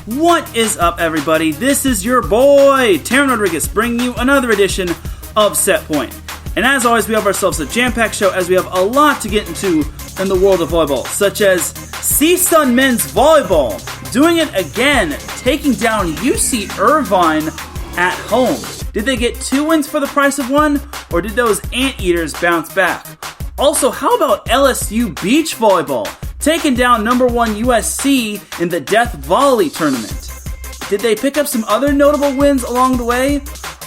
What is up, everybody? This is your boy, Teran Rodriguez, bringing you another edition of Set Point. And as always, we have ourselves a jam-packed show as we have a lot to get into in the world of volleyball, such as CSUN Men's Volleyball, doing it again, taking down UC Irvine at home. Did they get 2 wins for the price of 1, or did those anteaters bounce back? Also, how about LSU Beach Volleyball, taking down number 1 USC in the Death Volley tournament? Did they pick up some other notable wins along the way?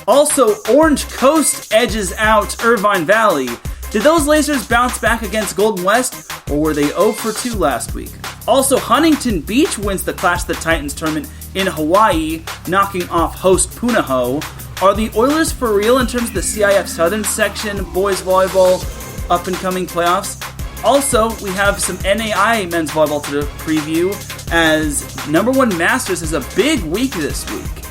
Also, Orange Coast edges out Irvine Valley. Did those Lasers bounce back against Golden West, or were they 0 for 2 last week? Also, Huntington Beach wins the Clash of the Titans tournament in Hawaii, knocking off host Punahou. Are the Oilers for real in terms of the CIF Southern section, boys volleyball, up-and-coming playoffs? Also, we have some NAIA men's volleyball to preview, as number 1 Masters is a big week this week.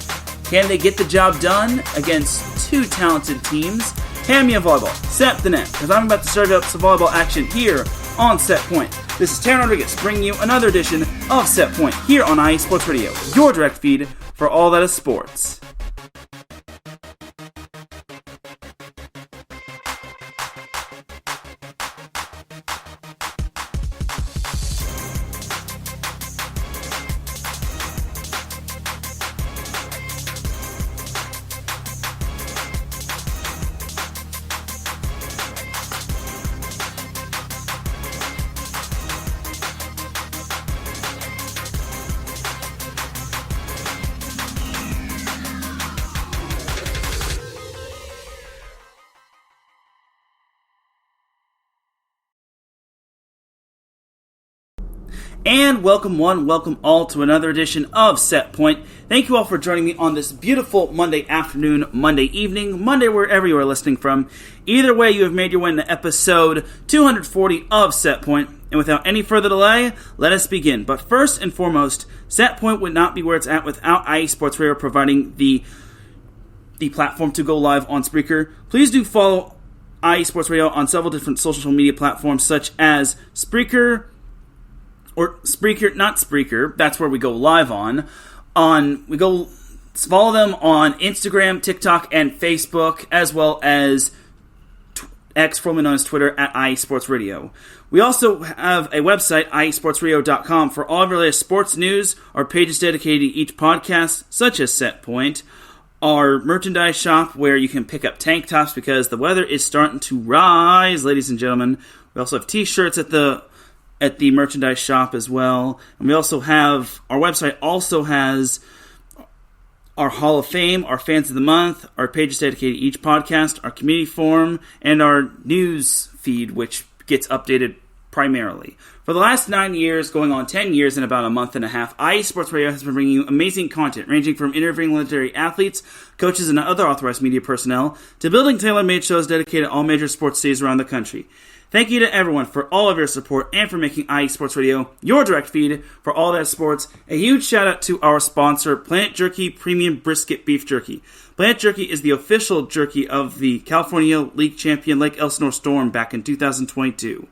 Can they get the job done against 2 talented teams? Hand me a volleyball. Set the net, because I'm about to serve up some volleyball action here on Set Point. This is Teran Rodriguez bringing you another edition of Set Point here on IE Sports Radio, your direct feed for all that is sports. And welcome one, welcome all to another edition of Set Point. Thank you all for joining me on this beautiful Monday afternoon, Monday evening, Monday wherever you are listening from. Either way, you have made your way into episode 240 of Set Point. And without any further delay, let us begin. But first and foremost, Set Point would not be where it's at without IE Sports Radio providing the platform to go live on Spreaker. Please do follow IE Sports Radio on several different social media platforms such as Spreaker, or Spreaker, not Spreaker, that's where we go live on. We go follow them on Instagram, TikTok, and Facebook, as well as X, formerly known as Twitter, at IE Sports Radio. We also have a website, iesportsradio.com, for all of your latest sports news. Our pages dedicated to each podcast, such as Set Point. Our merchandise shop, where you can pick up tank tops because the weather is starting to rise, ladies and gentlemen. We also have t-shirts at the merchandise shop as well. And we also have, our website also has our Hall of Fame, our Fans of the Month, our pages dedicated to each podcast, our community forum, and our news feed, which gets updated primarily. For the last 9 years, going on 10 years in about a month and a half, IE Sports Radio has been bringing you amazing content, ranging from interviewing legendary athletes, coaches, and other authorized media personnel, to building tailor-made shows dedicated to all major sports cities around the country. Thank you to everyone for all of your support and for making IE Sports Radio your direct feed for all that sports. A huge shout out to our sponsor, Planet Jerky Premium Brisket Beef Jerky. Planet Jerky is the official jerky of the California League champion Lake Elsinore Storm back in 2022.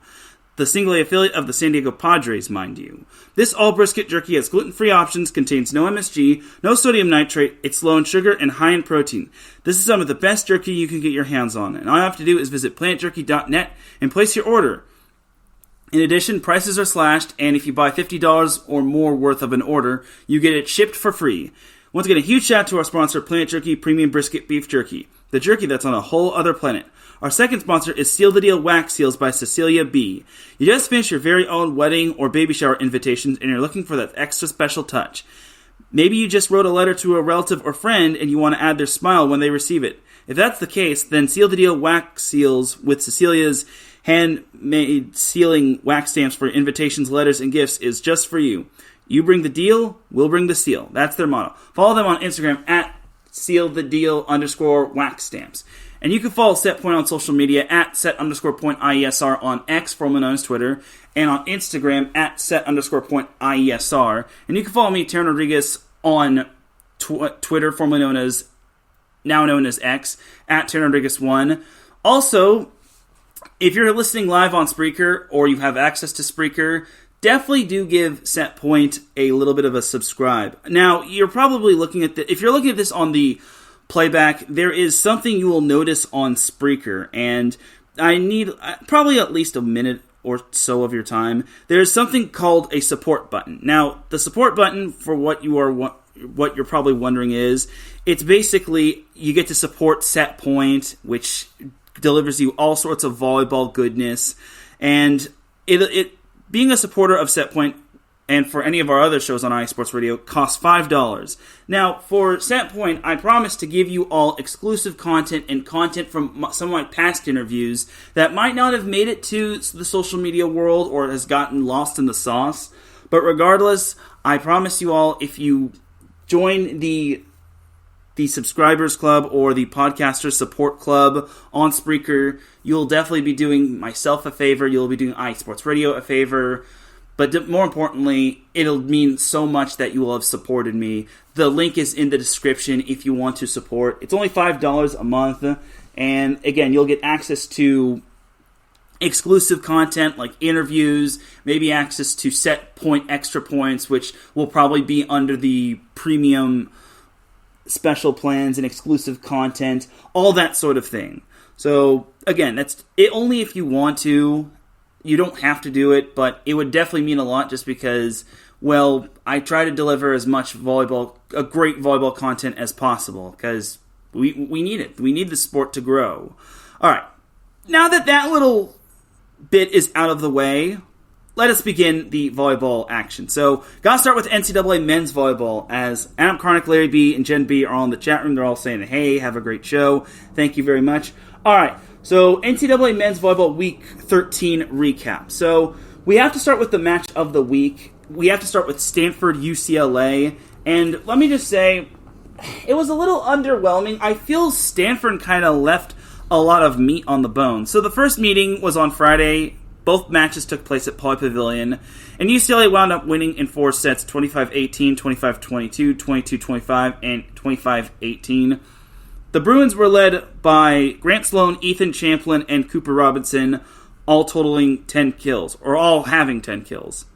The single-A affiliate of the San Diego Padres, mind you. This all-brisket jerky has gluten-free options, contains no MSG, no sodium nitrate, it's low in sugar, and high in protein. This is some of the best jerky you can get your hands on, and all you have to do is visit planetjerky.net and place your order. In addition, prices are slashed, and if you buy $50 or more worth of an order, you get it shipped for free. Once again, a huge shout out to our sponsor, Planet Jerky Premium Brisket Beef Jerky, the jerky that's on a whole other planet. Our second sponsor is Seal the Deal Wax Seals by Cecilia B. You just finished your very own wedding or baby shower invitations and you're looking for that extra special touch. Maybe you just wrote a letter to a relative or friend and you want to add their smile when they receive it. If that's the case, then Seal the Deal Wax Seals with Cecilia's handmade sealing wax stamps for invitations, letters, and gifts is just for you. You bring the deal, we'll bring the seal. That's their motto. Follow them on Instagram at @sealthedeal_wax stamps. And you can follow Set Point on social media at set_point IESR on X, formerly known as Twitter, and on Instagram at set_point IESR. And you can follow me, Teran Rodriguez, on Twitter, formerly known as, now known as X, at Teran Rodriguez1. Also, if you're listening live on Spreaker or you have access to Spreaker, definitely do give Set Point a little bit of a subscribe. Now, you're probably looking at if you're looking at this on the playback, there is something you will notice on Spreaker, and I need probably at least a minute or so of your time. There's something called a support button. Now, the support button, for what you're probably wondering, is it's basically you get to support Set Point, which delivers you all sorts of volleyball goodness, and it being a supporter of Set Point, and for any of our other shows on iSports Radio, costs $5. Now, for Set Point, I promise to give you all exclusive content and content from some of my past interviews that might not have made it to the social media world or has gotten lost in the sauce. But regardless, I promise you all, if you join the Subscribers Club or the Podcaster Support Club on Spreaker, you'll definitely be doing myself a favor, you'll be doing iSports Radio a favor, but more importantly, it'll mean so much that you will have supported me. The link is in the description if you want to support. It's only $5 a month, and again, you'll get access to exclusive content like interviews, maybe access to Set Point extra points, which will probably be under the premium special plans and exclusive content, all that sort of thing. So again, that's it only if you want to. You don't have to do it, but it would definitely mean a lot just because, well, I try to deliver as much great volleyball content as possible because we need it. We need the sport to grow. All right, now that little bit is out of the way, let us begin the volleyball action. So, gotta start with NCAA men's volleyball, as Adam Karnick, Larry B, and Jen B are all in the chat room. They're all saying, hey, have a great show. Thank you very much. All right, so NCAA men's volleyball week 13 recap. So, we have to start with the match of the week. We have to start with Stanford UCLA. And let me just say, it was a little underwhelming. I feel Stanford kind of left a lot of meat on the bone. So, the first meeting was on Friday. Both matches took place at Pauley Pavilion, and UCLA wound up winning in 4 sets, 25-18, 25-22, 22-25, and 25-18. The Bruins were led by Grant Sloan, Ethan Champlin, and Cooper Robinson, all totaling 10 kills, or all having 10 kills.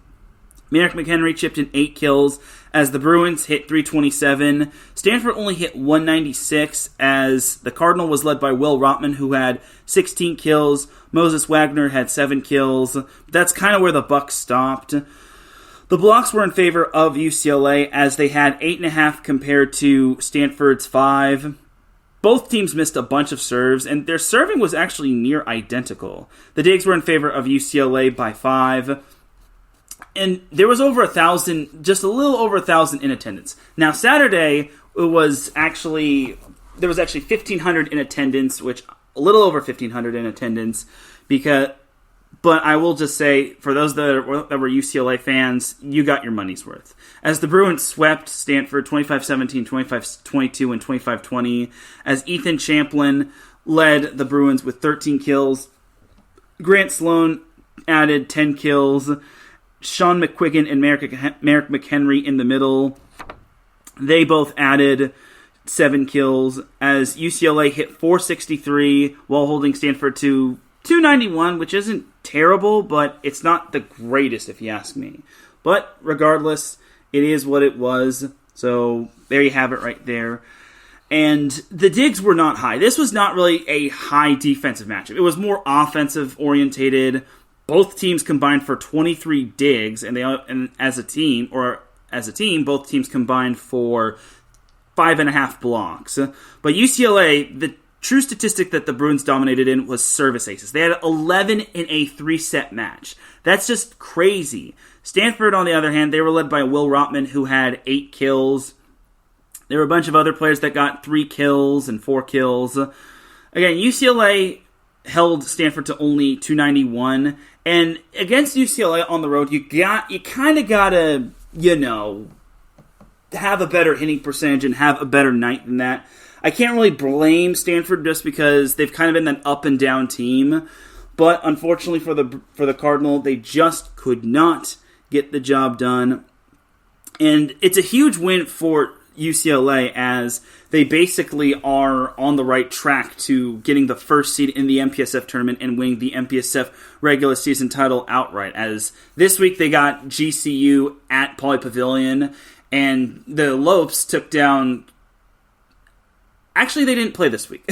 Merrick McHenry chipped in 8 kills as the Bruins hit 327. Stanford only hit 196 as the Cardinal was led by Will Rotman, who had 16 kills. Moses Wagner had 7 kills. That's kind of where the buck stopped. The blocks were in favor of UCLA as they had 8.5 compared to Stanford's 5. Both teams missed a bunch of serves, and their serving was actually near identical. The digs were in favor of UCLA by 5. And there was over 1,000, just a little over 1,000 in attendance. Now, Saturday, there was actually 1,500 in attendance, which a little over 1,500 in attendance. But I will just say, for those that were UCLA fans, you got your money's worth. As the Bruins swept Stanford 25-17, 25-22, and 25-20, as Ethan Champlin led the Bruins with 13 kills. Grant Sloan added 10 kills. Sean McQuiggan and Merrick McHenry in the middle. They both added 7 kills as UCLA hit 463 while holding Stanford to 291, which isn't terrible, but it's not the greatest if you ask me. But regardless, it is what it was. So there you have it right there. And the digs were not high. This was not really a high defensive matchup. It was more offensive orientated. Both teams combined for 23 digs, and as a team, both teams combined for 5.5 blocks. But UCLA, the true statistic that the Bruins dominated in was service aces. They had 11 in a 3-set match. That's just crazy. Stanford, on the other hand, they were led by Will Rotman, who had 8 kills. There were a bunch of other players that got 3 kills and 4 kills. Again, UCLA held Stanford to only 291. And against UCLA on the road, you kind of gotta, have a better hitting percentage and have a better night than that. I can't really blame Stanford just because they've kind of been an up and down team, but unfortunately for the Cardinal, they just could not get the job done. And it's a huge win for UCLA, as they basically are on the right track to getting the first seed in the MPSF tournament and winning the MPSF regular season title outright. As this week they got GCU at Poly Pavilion, and the Lopes took down... Actually, they didn't play this week.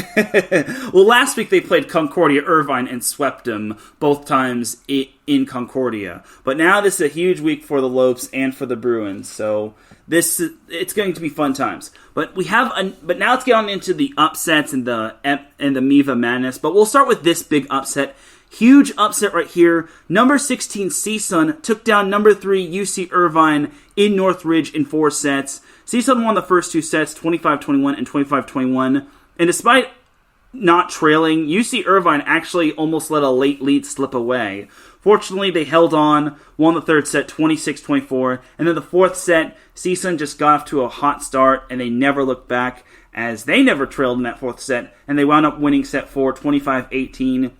Well, last week they played Concordia Irvine and swept them both times in Concordia. But now this is a huge week for the Lopes and for the Bruins, so it's going to be fun times. But but now let's get on into the upsets and the MIVA madness. But we'll start with this big upset. Huge upset right here. Number 16 CSUN took down number 3 UC Irvine in Northridge in 4 sets. CSUN won the first 2 sets, 25-21 and 25-21. And despite not trailing, UC Irvine actually almost let a late lead slip away. Fortunately, they held on, won the third set 26-24. And then the fourth set, CSUN just got off to a hot start, and they never looked back, as they never trailed in that fourth set. And they wound up winning set 4, 25-18.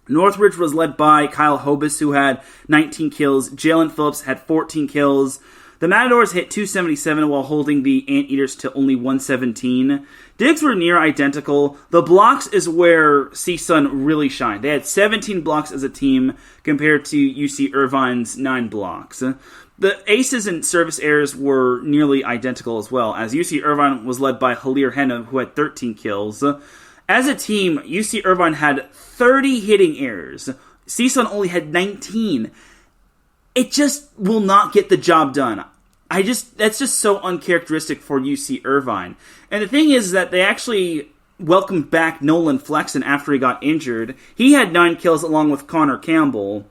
Northridge was led by Kyle Hobus, who had 19 kills. Jalen Phillips had 14 kills. The Matadors hit 277 while holding the Anteaters to only 117. Digs were near identical. The blocks is where CSUN really shined. They had 17 blocks as a team compared to UC Irvine's 9 blocks. The aces and service errors were nearly identical as well, as UC Irvine was led by Halir Henna, who had 13 kills. As a team, UC Irvine had 30 hitting errors. CSUN only had 19. It just will not get the job done. That's just so uncharacteristic for UC Irvine. And the thing is that they actually welcomed back Nolan Flexen after he got injured. He had 9 kills along with Connor Campbell.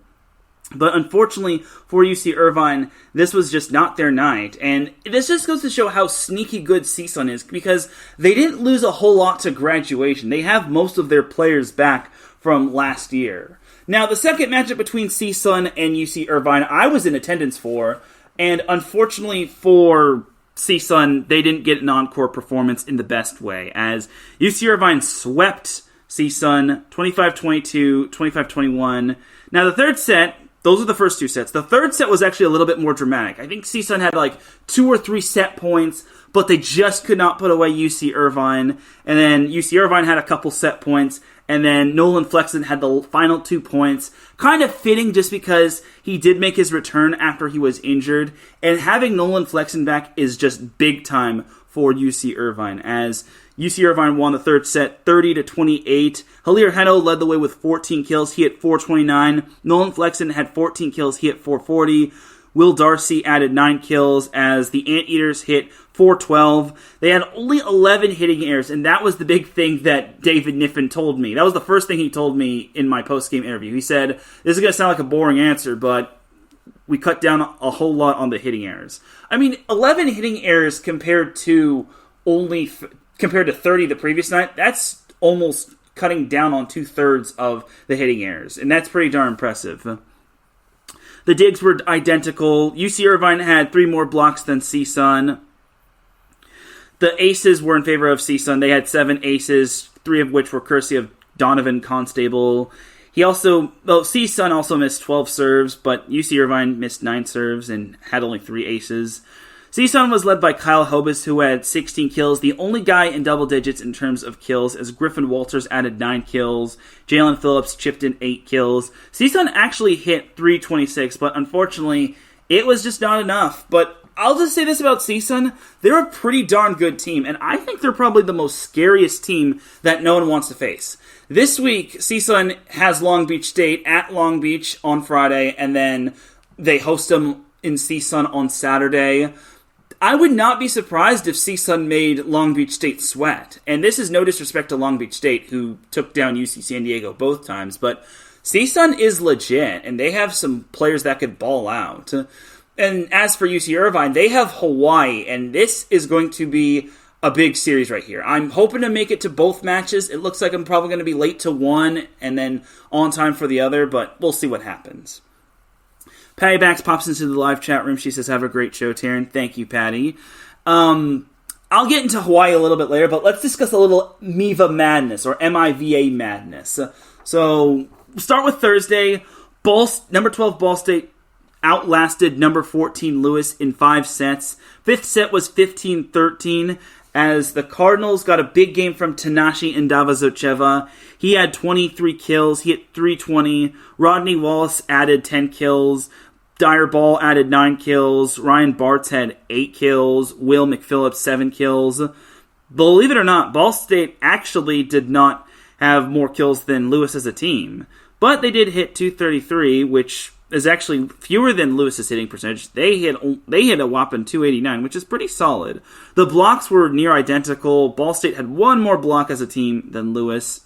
But unfortunately for UC Irvine, this was just not their night. And this just goes to show how sneaky good CSUN is, because they didn't lose a whole lot to graduation. They have most of their players back from last year. Now, the second matchup between CSUN and UC Irvine, I was in attendance for, and unfortunately for CSUN, they didn't get an encore performance in the best way, as UC Irvine swept CSUN 25-22, 25-21. Now, the third set, those are the first 2 sets. The third set was actually a little bit more dramatic. I think CSUN had like 2 or 3 set points, but they just could not put away UC Irvine. And then UC Irvine had a couple set points, and then Nolan Flexen had the final 2 points. Kind of fitting just because he did make his return after he was injured. And having Nolan Flexen back is just big time for UC Irvine, as UC Irvine won the third set 30-28. Halir Henno led the way with 14 kills. He hit 429. Nolan Flexen had 14 kills. He hit 440. Will Darcy added 9 kills as the Anteaters hit 412. They had only 11 hitting errors, and that was the big thing that David Niffen told me. That was the first thing he told me in my post-game interview. He said, this is going to sound like a boring answer, but we cut down a whole lot on the hitting errors. I mean, 11 hitting errors compared to 30 the previous night, that's almost cutting down on 2/3 of the hitting errors, and that's pretty darn impressive. The digs were identical. UC Irvine had 3 more blocks than CSUN. The aces were in favor of CSUN. They had 7 aces, 3 of which were courtesy of Donovan Constable. CSUN also missed 12 serves, but UC Irvine missed 9 serves and had only 3 aces. CSUN was led by Kyle Hobus, who had 16 kills, the only guy in double digits in terms of kills, as Griffin Walters added 9 kills. Jalen Phillips chipped in 8 kills. CSUN actually hit 326, but unfortunately, it was just not enough. But I'll just say this about CSUN, they're a pretty darn good team, and I think they're probably the most scariest team that no one wants to face. This week, CSUN has Long Beach State at Long Beach on Friday, and then they host them in CSUN on Saturday. I would not be surprised if CSUN made Long Beach State sweat. And this is no disrespect to Long Beach State, who took down UC San Diego both times, but CSUN is legit, and they have some players that could ball out. And as for UC Irvine, they have Hawaii, and this is going to be a big series right here. I'm hoping to make it to both matches. It looks like I'm probably going to be late to one and then on time for the other, but we'll see what happens. Patty Bax pops into the live chat room. She says, have a great show, Teran. Thank you, Patty. I'll get into Hawaii a little bit later, but let's discuss a little MIVA madness, or MIVA madness. So, we'll start with Thursday. Number 12 Ball State outlasted number 14 Lewis in 5 sets. Fifth set was 15-13 as the Cardinals got a big game from Tanashi Ndavazocheva. He had 23 kills. He hit 320. Rodney Wallace added 10 kills. Dyer Ball added 9 kills. Ryan Bartz had 8 kills. Will McPhillips 7 kills. Believe it or not, Ball State actually did not have more kills than Lewis as a team. But they did hit 233, which is actually fewer than Lewis's hitting percentage. They hit a whopping 289, which is pretty solid. The blocks were near identical. Ball State had one more block as a team than Lewis.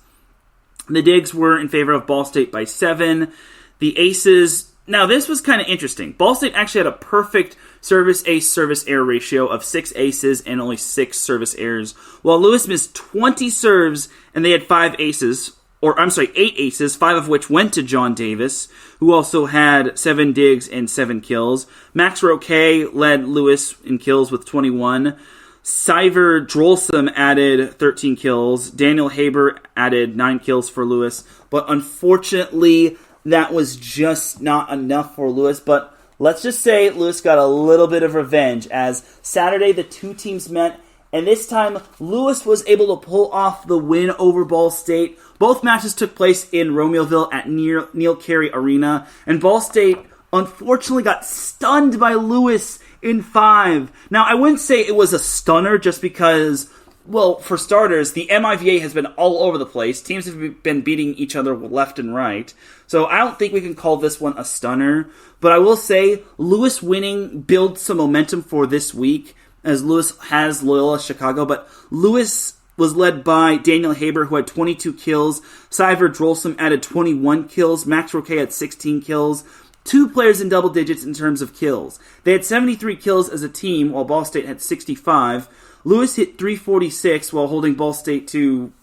The digs were in favor of Ball State by 7. The aces... Now, this was kind of interesting. Ball State actually had a perfect service ace service error ratio of 6 aces and only 6 service errors, while Lewis missed 20 serves and they had 8 aces, 5 of which went to John Davis, who also had 7 digs and 7 kills. Max Roque led Lewis in kills with 21. Syver Drolsom added 13 kills. Daniel Haber added 9 kills for Lewis, but unfortunately, that was just not enough for Lewis, but let's just say Lewis got a little bit of revenge as Saturday the two teams met, and this time Lewis was able to pull off the win over Ball State. Both matches took place in Romeoville at Neil Carey Arena, and Ball State unfortunately got stunned by Lewis in 5. Now, I wouldn't say it was a stunner just because... Well, for starters, the MIVA has been all over the place. Teams have been beating each other left and right. So I don't think we can call this one a stunner. But I will say, Lewis winning builds some momentum for this week, as Lewis has Loyola Chicago. But Lewis was led by Daniel Haber, who had 22 kills. Syver Drolsom added 21 kills. Max Roque had 16 kills. 2 players in double digits in terms of kills. They had 73 kills as a team, while Ball State had 65. Lewis hit 346 while holding Ball State to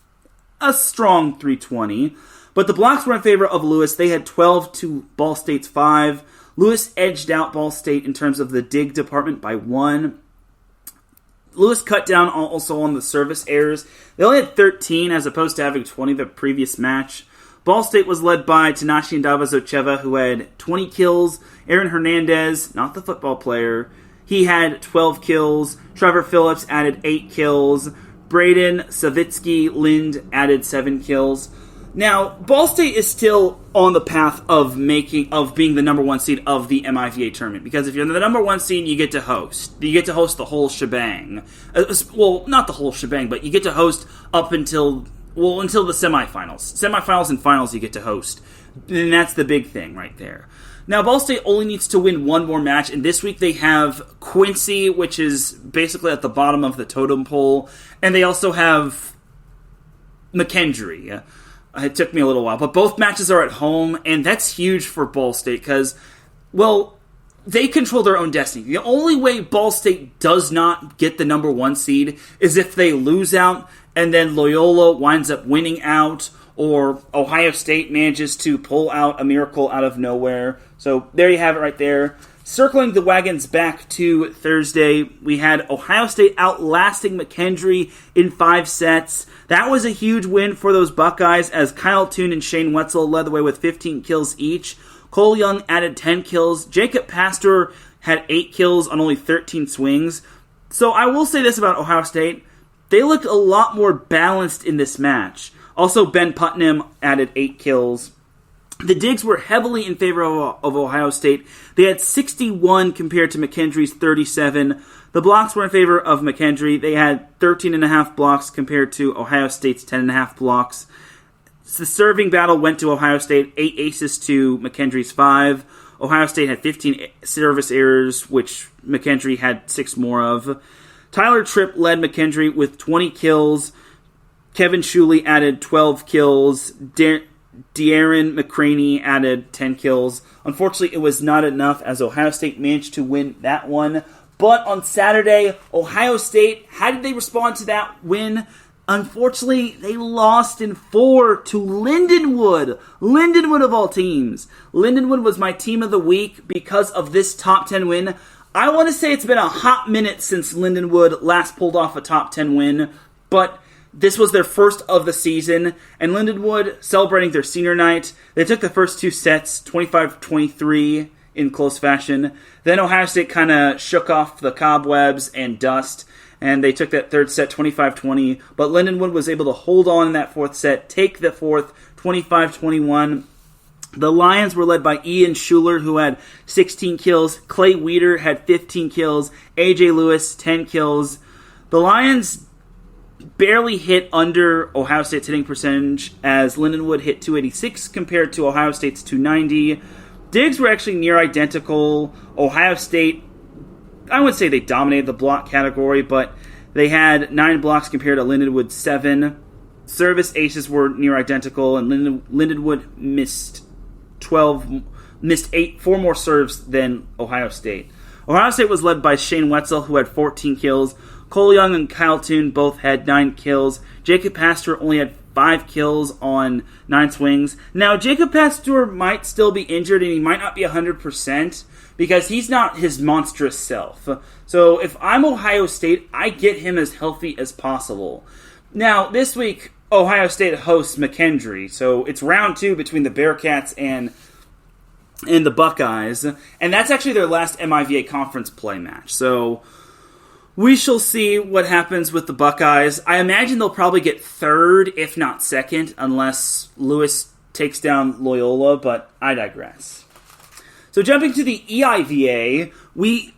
a strong 320. But the blocks were in favor of Lewis. They had 12 to Ball State's 5. Lewis edged out Ball State in terms of the dig department by 1. Lewis cut down also on the service errors. They only had 13 as opposed to having 20 the previous match. Ball State was led by Tanashi Ndavazocheva, who had 20 kills. Aaron Hernandez, not the football player, he had 12 kills. Trevor Phillips added 8 kills. Braden Savitsky Lind added 7 kills. Now, Ball State is still on the path of being the number 1 seed of the MIVA tournament, because if you're the number 1 seed, you get to host. You get to host the whole shebang. Well, not the whole shebang, but you get to host up until the semifinals. Semifinals and finals you get to host. And that's the big thing right there. Now, Ball State only needs to win one more match, and this week they have Quincy, which is basically at the bottom of the totem pole, and they also have McKendree. It took me a little while, but both matches are at home, and that's huge for Ball State because, well, they control their own destiny. The only way Ball State does not get the number 1 seed is if they lose out, and then Loyola winds up winning out, or Ohio State manages to pull out a miracle out of nowhere. So there you have it right there. Circling the wagons back to Thursday, we had Ohio State outlasting McKendree in 5 sets. That was a huge win for those Buckeyes as Kyle Toon and Shane Wetzel led the way with 15 kills each. Cole Young added 10 kills. Jacob Pastor had 8 kills on only 13 swings. So I will say this about Ohio State. They looked a lot more balanced in this match. Also, Ben Putnam added 8 kills. The digs were heavily in favor of Ohio State. They had 61 compared to McKendree's 37. The blocks were in favor of McKendree. They had 13.5 blocks compared to Ohio State's 10.5 blocks. The serving battle went to Ohio State, 8 aces to McKendree's 5. Ohio State had 15 service errors, which McKendree had 6 more of. Tyler Tripp led McKendree with 20 kills. Kevin Shuley added 12 kills. De'Aaron McCraney added 10 kills. Unfortunately, it was not enough as Ohio State managed to win that one. But on Saturday, Ohio State, how did they respond to that win? Unfortunately, they lost in 4 to Lindenwood. Lindenwood of all teams. Lindenwood was my team of the week because of this top 10 win. I want to say it's been a hot minute since Lindenwood last pulled off a top 10 win, but this was their first of the season, and Lindenwood celebrating their senior night. They took the first 2 sets, 25-23 in close fashion. Then Ohio State kind of shook off the cobwebs and dust, and they took that third set 25-20, but Lindenwood was able to hold on in that fourth set, take the fourth 25-21. The Lions were led by Ian Schuler, who had 16 kills. Clay Weeder had 15 kills. A.J. Lewis, 10 kills. The Lions barely hit under Ohio State's hitting percentage, as Lindenwood hit 286 compared to Ohio State's 290. Digs were actually near identical. Ohio State, I wouldn't say they dominated the block category, but they had 9 blocks compared to Lindenwood's 7. Service aces were near identical, and Lindenwood missed 4 more serves than Ohio State. Ohio State was led by Shane Wetzel, who had 14 kills. Cole Young and Kyle Toon both had 9 kills. Jacob Pastor only had 5 kills on 9 swings. Now, Jacob Pastor might still be injured, and he might not be 100% because he's not his monstrous self. So if I'm Ohio State, I get him as healthy as possible. Now, this week, Ohio State hosts McKendree, so it's round 2 between the Bearcats and the Buckeyes, and that's actually their last MIVA conference play match. So we shall see what happens with the Buckeyes. I imagine they'll probably get 3rd, if not 2nd, unless Lewis takes down Loyola, but I digress. So jumping to the EIVA,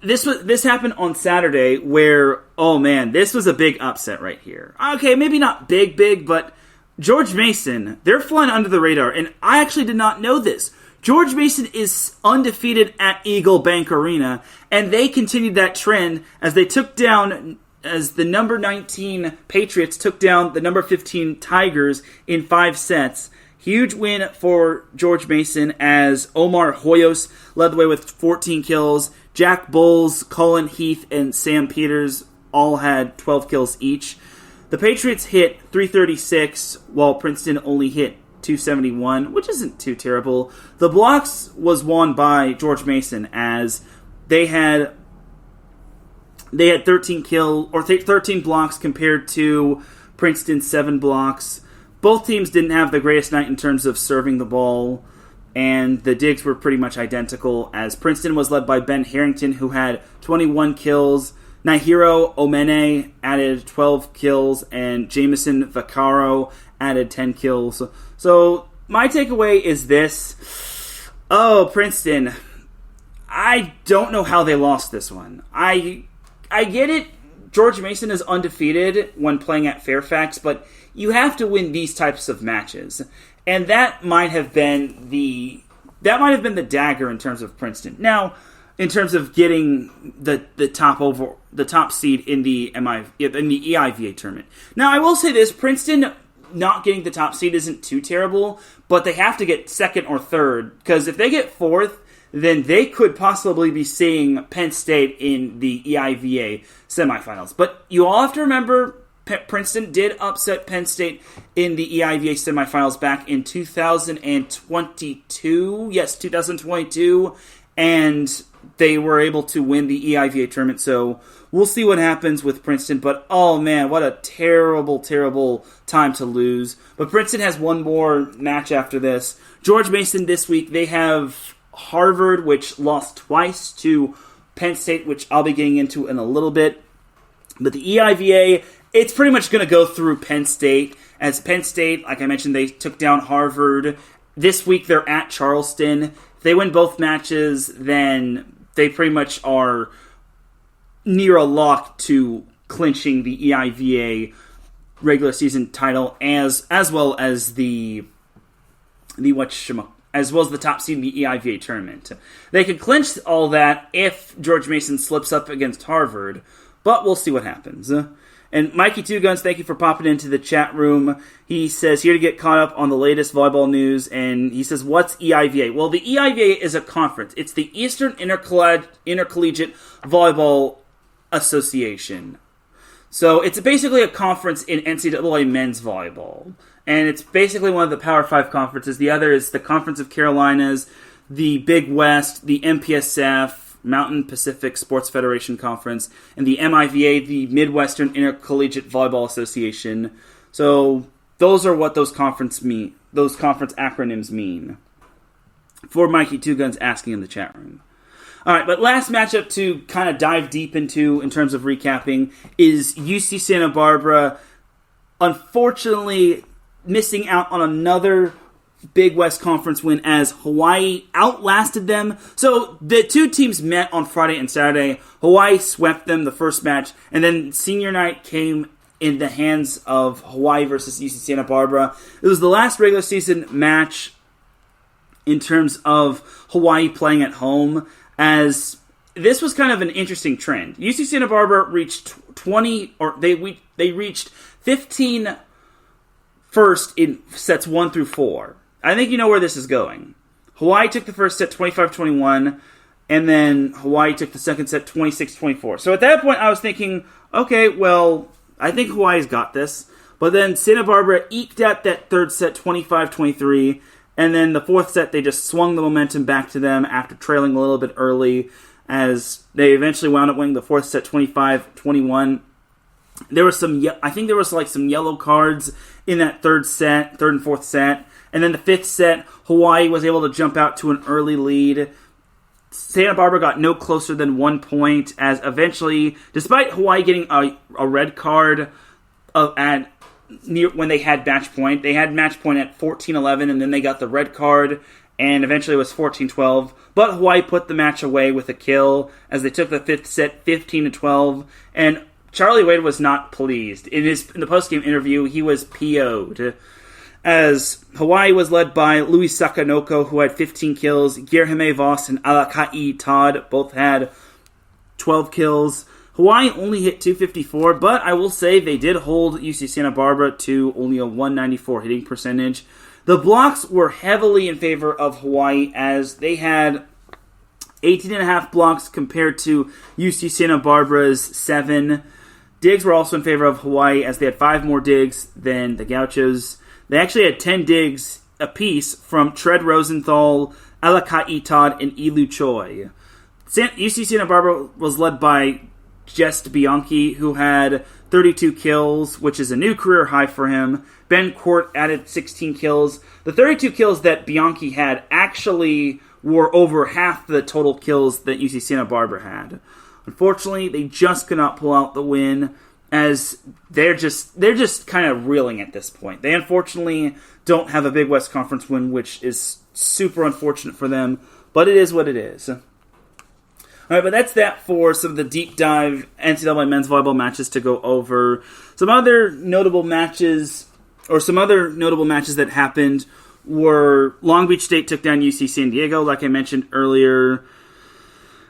this happened on Saturday where, oh man, this was a big upset right here. Okay, maybe not big, but George Mason, they're flying under the radar, and I actually did not know this. George Mason is undefeated at Eagle Bank Arena, and they continued that trend as the number 19 Patriots took down the number 15 Tigers in 5 sets. Huge win for George Mason as Omar Hoyos led the way with 14 kills. Jack Bowles, Colin Heath, and Sam Peters all had 12 kills each. The Patriots hit 336, while Princeton only hit 271, which isn't too terrible. The blocks was won by George Mason as they had 13 blocks compared to Princeton's 7 blocks. Both teams didn't have the greatest night in terms of serving the ball, and the digs were pretty much identical, as Princeton was led by Ben Harrington, who had 21 kills. Nahiro Omene added 12 kills, and Jameson Vaccaro added 10 kills. So my takeaway is this. Oh, Princeton. I don't know how they lost this one. I get it. George Mason is undefeated when playing at Fairfax, but you have to win these types of matches. And that might have been the dagger in terms of Princeton. Now, in terms of getting the top seed in the EIVA tournament. Now, I will say this: Princeton not getting the top seed isn't too terrible, but they have to get 2nd or 3rd, because if they get 4th, then they could possibly be seeing Penn State in the EIVA semifinals. But you all have to remember, Princeton did upset Penn State in the EIVA semifinals back in 2022. Yes, 2022, and they were able to win the EIVA tournament. So we'll see what happens with Princeton. But oh man, what a terrible, terrible time to lose. But Princeton has one more match after this. George Mason this week, they have Harvard, which lost twice to Penn State, which I'll be getting into in a little bit. But the EIVA, it's pretty much going to go through Penn State. As Penn State, like I mentioned, they took down Harvard. This week they're at Charleston. If they win both matches, then they pretty much are near a lock to clinching the EIVA regular season title, as well as the top seed in the EIVA tournament. They could clinch all that if George Mason slips up against Harvard, but we'll see what happens. And Mikey Two Guns, thank you for popping into the chat room. He says, here to get caught up on the latest volleyball news, and he says, what's EIVA? Well, the EIVA is a conference. It's the Eastern Intercollegiate Volleyball Association. So it's basically a conference in NCAA men's volleyball. And it's basically one of the Power 5 conferences. The other is the Conference of Carolinas, the Big West, the MPSF, Mountain Pacific Sports Federation Conference, and the MIVA, the Midwestern Intercollegiate Volleyball Association. So those are what those conference acronyms mean. For Mikey Two Guns asking in the chat room. All right, but last matchup to kind of dive deep into in terms of recapping is UC Santa Barbara, unfortunately missing out on another Big West Conference win as Hawaii outlasted them. So the two teams met on Friday and Saturday. Hawaii swept them the first match, and then senior night came in the hands of Hawaii versus UC Santa Barbara. It was the last regular season match in terms of Hawaii playing at home, as this was kind of an interesting trend. UC Santa Barbara reached they reached 15 first in sets 1 through 4. I think you know where this is going. Hawaii took the first set 25-21, and then Hawaii took the second set 26-24. So at that point, I was thinking, okay, well, I think Hawaii's got this. But then Santa Barbara eked out that third set 25-23, and then the fourth set, they just swung the momentum back to them after trailing a little bit early, as they eventually wound up winning the fourth set 25-21. There was some yellow cards in that third and fourth set. And then the fifth set, Hawaii was able to jump out to an early lead. Santa Barbara got no closer than 1 point, as eventually, despite Hawaii getting a red card when they had match point, they had match point at 14-11, and then they got the red card, and eventually it was 14-12. But Hawaii put the match away with a kill, as they took the fifth set 15-12, and Charlie Wade was not pleased. In the post-game interview, he was PO'd, as Hawaii was led by Luis Sakanoko, who had 15 kills. Guilherme Voss and Alakai Todd both had 12 kills. Hawaii only hit 254, but I will say they did hold UC Santa Barbara to only a 194 hitting percentage. The blocks were heavily in favor of Hawaii, as they had 18.5 blocks compared to UC Santa Barbara's 7. Digs were also in favor of Hawaii, as they had 5 more digs than the Gauchos. They actually had 10 digs apiece from Tread Rosenthal, Alakai Todd, and Ilu Choi. UC Santa Barbara was led by Jest Bianchi, who had 32 kills, which is a new career high for him. Ben Court added 16 kills. The 32 kills that Bianchi had actually were over half the total kills that UC Santa Barbara had. Unfortunately, they just could not pull out the win, as they're just kind of reeling at this point. They unfortunately don't have a Big West Conference win, which is super unfortunate for them, but it is what it is. All right, but that's that for some of the deep dive NCAA men's volleyball matches to go over. Some other notable matches that happened were Long Beach State took down UC San Diego, like I mentioned earlier.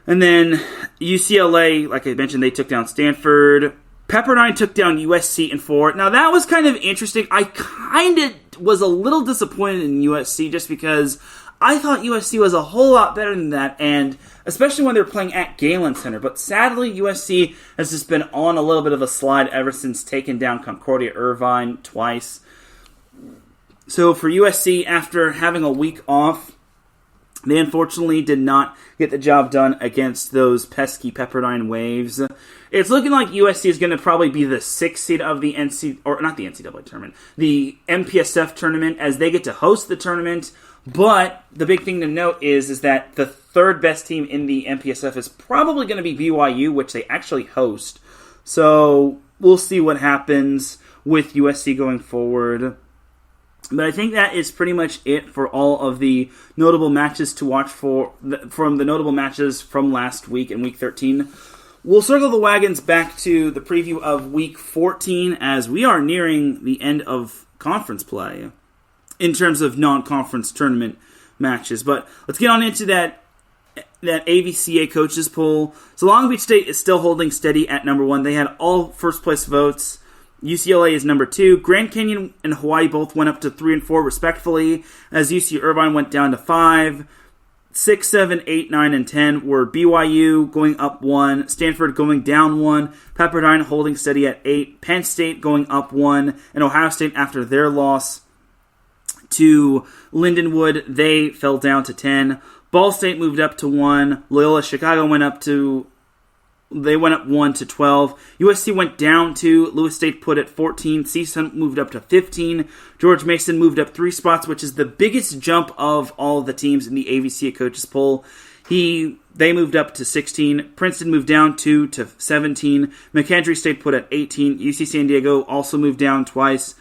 And then UCLA, like I mentioned, they took down Stanford. Pepperdine took down USC in 4. Now, that was kind of interesting. I kind of was a little disappointed in USC just because I thought USC was a whole lot better than that, and especially when they were playing at Galen Center. But sadly, USC has just been on a little bit of a slide ever since taking down Concordia Irvine twice. So for USC, after having a week off, they unfortunately did not get the job done against those pesky Pepperdine Waves. It's looking like USC is going to probably be the 6th seed of the NCAA tournament, the MPSF tournament, as they get to host the tournament. But the big thing to note is that the third best team in the MPSF is probably going to be BYU, which they actually host. So we'll see what happens with USC going forward. But I think that is pretty much it for all of the notable matches to watch from the notable matches from last week in Week 13. We'll circle the wagons back to the preview of Week 14 as we are nearing the end of conference play in terms of non-conference tournament matches. But let's get on into that AVCA coaches poll. So Long Beach State is still holding steady at number 1. They had all first-place votes. UCLA is number 2. Grand Canyon and Hawaii both went up to 3 and 4 respectively, as UC Irvine went down to 5. 6, 7, 8, 9, and 10 were BYU going up 1, Stanford going down 1, Pepperdine holding steady at 8, Penn State going up 1, and Ohio State, after their loss to Lindenwood, they fell down to 10. Ball State moved up to 1. Loyola Chicago went up 1 to 12. USC went down 2. Lewis State put at 14. CSUN moved up to 15. George Mason moved up 3 spots, which is the biggest jump of all of the teams in the AVCA coaches poll. They moved up to 16. Princeton moved down 2 to 17. McKendree stayed put at 18. UC San Diego also moved down twice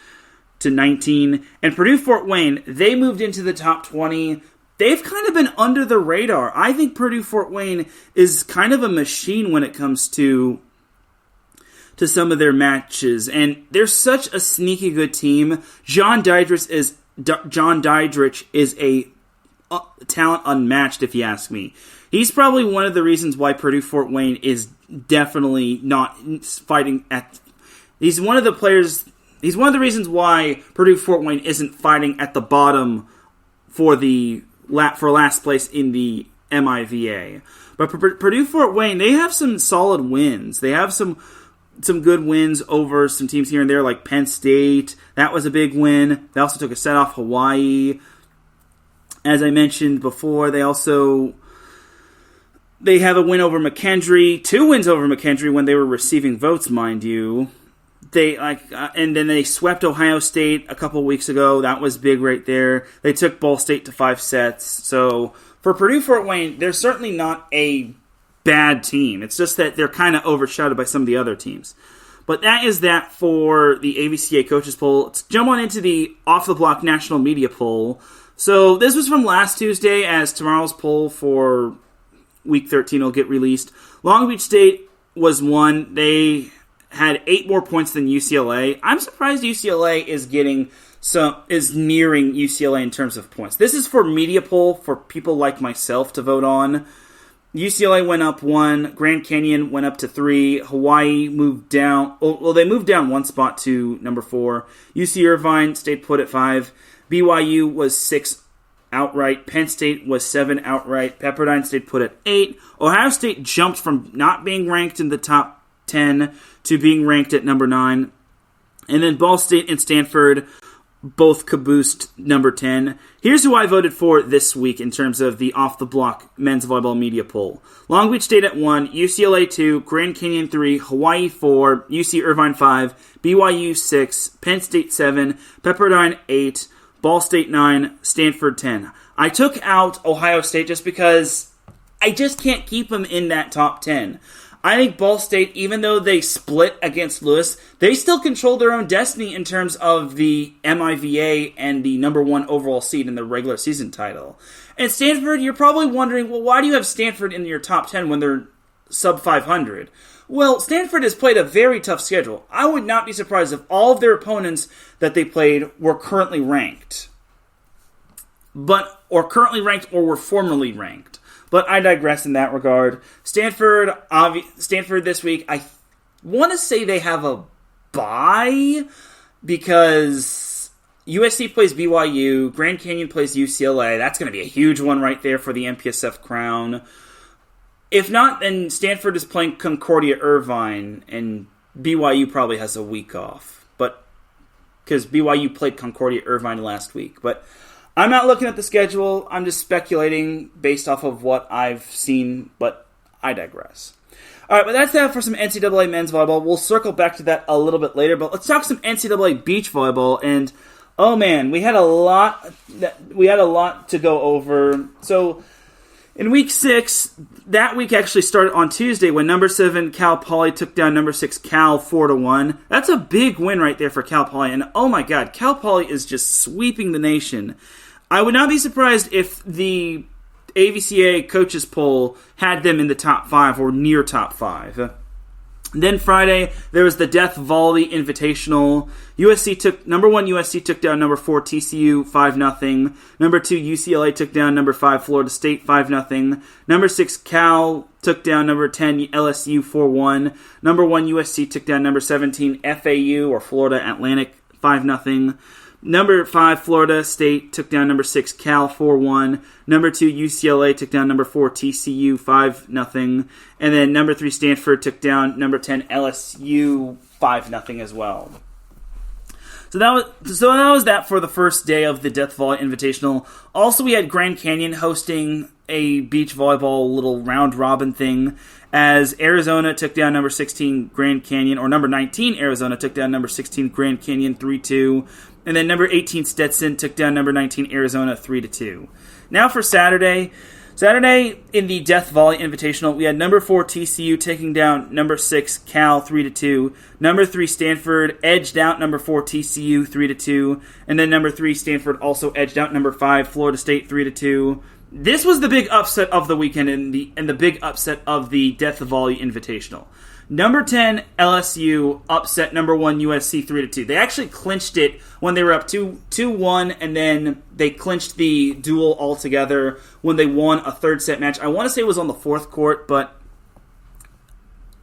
to 19. And Purdue Fort Wayne, they moved into the top 20. They've kind of been under the radar. I think Purdue Fort Wayne is kind of a machine when it comes to some of their matches. And they're such a sneaky good team. John Dydrich is a talent unmatched, if you ask me. He's probably one of the reasons why Purdue Fort Wayne is definitely not fighting at... He's one of the reasons why Purdue Fort Wayne isn't fighting at the bottom for last place in the MIVA. But Purdue Fort Wayne, they have some solid wins. They have some good wins over some teams here and there, like Penn State. That was a big win. They also took a set off Hawaii. As I mentioned before, they have a win over McKendree, 2 wins over McKendree when they were receiving votes, mind you. And then they swept Ohio State a couple weeks ago. That was big right there. They took Ball State to 5 sets. So for Purdue Fort Wayne, they're certainly not a bad team. It's just that they're kind of overshadowed by some of the other teams. But that is that for the AVCA coaches poll. Let's jump on into the off the block national media poll. So this was from last Tuesday, as tomorrow's poll for Week 13 will get released. Long Beach State was 1. They had 8 more points than UCLA. I'm surprised UCLA is nearing UCLA in terms of points. This is for media poll for people like myself to vote on. UCLA went up 1. Grand Canyon went up to 3. Hawaii moved down. Well, they moved down 1 spot to number 4. UC Irvine stayed put at 5. BYU was 6 outright. Penn State was 7 outright. Pepperdine stayed put at 8. Ohio State jumped from not being ranked in the top 10 to being ranked at number 9. And then Ball State and Stanford both caboosed number 10. Here's who I voted for this week in terms of the off-the-block men's volleyball media poll. Long Beach State at 1, UCLA 2, Grand Canyon 3, Hawaii 4, UC Irvine 5, BYU 6, Penn State 7, Pepperdine 8, Ball State 9, Stanford 10. I took out Ohio State just because I just can't keep them in that top 10. I think Ball State, even though they split against Lewis, they still control their own destiny in terms of the MIVA and the number 1 overall seed in the regular season title. And Stanford, you're probably wondering, well, why do you have Stanford in your top 10 when they're sub 500? Well, Stanford has played a very tough schedule. I would not be surprised if all of their opponents that they played were currently ranked. Or were formerly ranked. But I digress in that regard. Stanford this week, I want to say they have a bye because USC plays BYU, Grand Canyon plays UCLA. That's going to be a huge one right there for the MPSF crown. If not, then Stanford is playing Concordia Irvine, and BYU probably has a week off. But because BYU played Concordia Irvine last week. But I'm not looking at the schedule. I'm just speculating based off of what I've seen, but I digress. All right, but that's that for some NCAA men's volleyball. We'll circle back to that a little bit later, but let's talk some NCAA beach volleyball. And oh man, we had a lot to go over. So in week 6, that week actually started on Tuesday when number 7 Cal Poly took down number 6 Cal 4-1. That's a big win right there for Cal Poly, and oh my God, Cal Poly is just sweeping the nation. I would not be surprised if the AVCA coaches poll had them in the top 5 or near top 5. Then Friday, there was the Death Volley Invitational. Number 1 USC took down number 4 TCU 5-0. Number 2 UCLA took down number 5 Florida State 5-0. Number 6 Cal took down number 10 LSU 4-1. Number 1 USC took down number 17 FAU or Florida Atlantic 5-0. Number 5, Florida State took down number 6, Cal 4-1. Number 2, UCLA took down number 4, TCU 5-0. And then number 3, Stanford took down number 10, LSU 5-0 as well. So that was that for the first day of the Death Volley Invitational. Also, we had Grand Canyon hosting a beach volleyball little round-robin thing as Arizona took down number 16 Grand Canyon, or number 19 Arizona took down number 16 Grand Canyon 3-2. And then number 18 Stetson took down number 19 Arizona 3-2. Now for Saturday. Saturday in the Death Volley Invitational, we had number 4 TCU taking down number 6 Cal 3-2. Number 3 Stanford edged out number 4 TCU 3-2, and then number 3 Stanford also edged out number 5 Florida State 3-2. This was the big upset of the weekend and the big upset of the Death Volley Invitational. Number 10 LSU upset number 1 USC 3-2. They actually clinched it when they were up 2-1, and then they clinched the duel altogether when they won a third set match. I want to say it was on the fourth court, but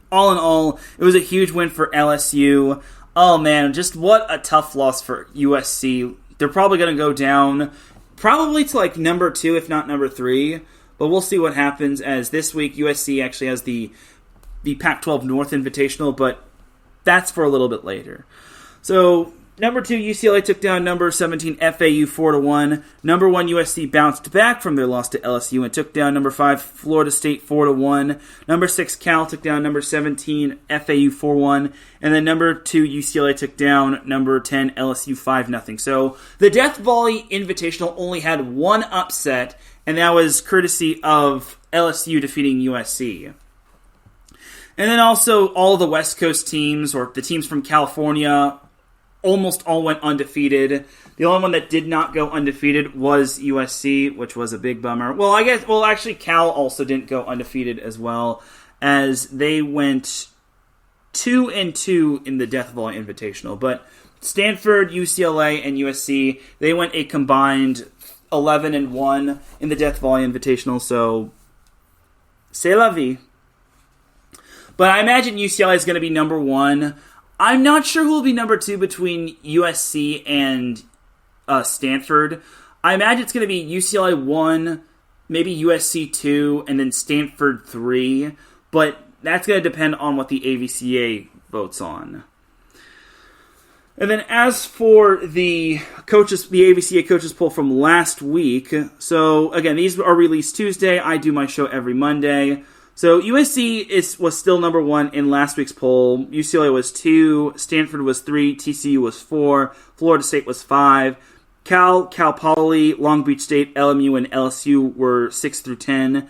all in all, it was a huge win for LSU. Oh man, just what a tough loss for USC. They're probably going to go down probably to like number 2, if not number 3, but we'll see what happens, as this week USC actually has the Pac-12 North Invitational, but that's for a little bit later. So, number 2, UCLA took down number 17 FAU 4-1. Number 1, USC bounced back from their loss to LSU and took down number 5 Florida State 4-1. Number 6 Cal took down number 17 FAU 4-1. And then number 2, UCLA took down number 10 LSU 5-0. So, the Death Volley Invitational only had one upset, and that was courtesy of LSU defeating USC. And then also all of the West Coast teams, or the teams from California, almost all went undefeated. The only one that did not go undefeated was USC, which was a big bummer. Actually Cal also didn't go undefeated as well, as they went 2-2 in the Death Volley Invitational. But Stanford, UCLA, and USC, they went a combined 11-1 in the Death Volley Invitational, so c'est la vie. But I imagine UCLA is going to be number 1. I'm not sure who will be number 2 between USC and Stanford. I imagine it's going to be UCLA 1, maybe USC 2, and then Stanford 3. But that's going to depend on what the AVCA votes on. And then as for the AVCA coaches poll from last week, so again, these are released Tuesday. I do my show every Monday. So USC was still number 1 in last week's poll. UCLA was 2, Stanford was 3, TCU was 4, Florida State was 5, Cal Poly, Long Beach State, LMU, and LSU were 6 through 10.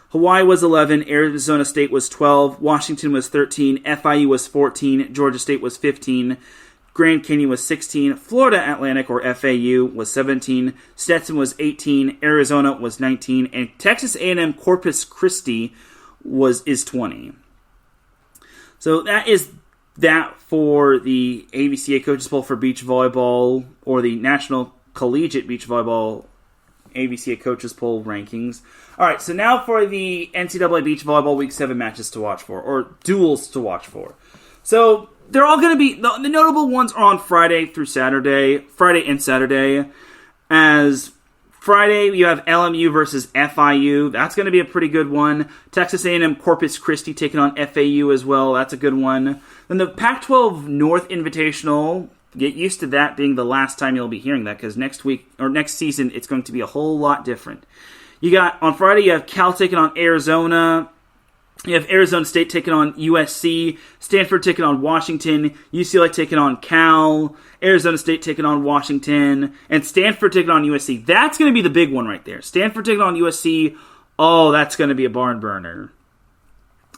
Hawaii was 11, Arizona State was 12, Washington was 13, FIU was 14, Georgia State was 15, Grand Canyon was 16, Florida Atlantic, or FAU, was 17, Stetson was 18, Arizona was 19, and Texas A&M Corpus Christi is 20. So that is that for the AVCA Coaches Poll for Beach Volleyball, or the National Collegiate Beach Volleyball AVCA Coaches Poll rankings. Alright, so now for the NCAA Beach Volleyball Week 7 matches to watch for, or duels to watch for. So they're all going to be, the notable ones are on Friday and Saturday, as Friday, you have LMU versus FIU. That's going to be a pretty good one. Texas A&M Corpus Christi taking on FAU as well. That's a good one. Then the Pac-12 North Invitational. Get used to that being the last time you'll be hearing that, because next season, it's going to be a whole lot different. On Friday, you have Cal taking on Arizona. You have Arizona State taking on USC, Stanford taking on Washington, UCLA taking on Cal, Arizona State taking on Washington, and Stanford taking on USC. That's going to be the big one right there. Stanford taking on USC. Oh, that's going to be a barn burner.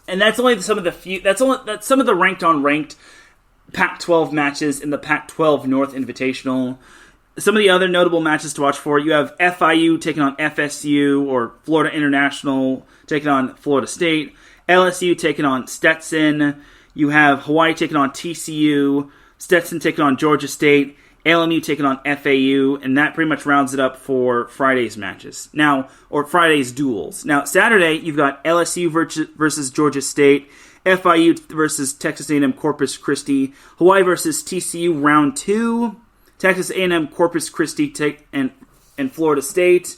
And that's only some of the ranked Pac-12 matches in the Pac-12 North Invitational. Some of the other notable matches to watch for, you have FIU taking on FSU, or Florida International taking on Florida State, LSU taking on Stetson, you have Hawaii taking on TCU, Stetson taking on Georgia State, LMU taking on FAU, and that pretty much rounds it up for Friday's matches. Or Friday's duels. Now, Saturday, you've got LSU versus Georgia State, FIU versus Texas A&M Corpus Christi, Hawaii versus TCU round 2, Texas A&M Corpus Christi and Florida State,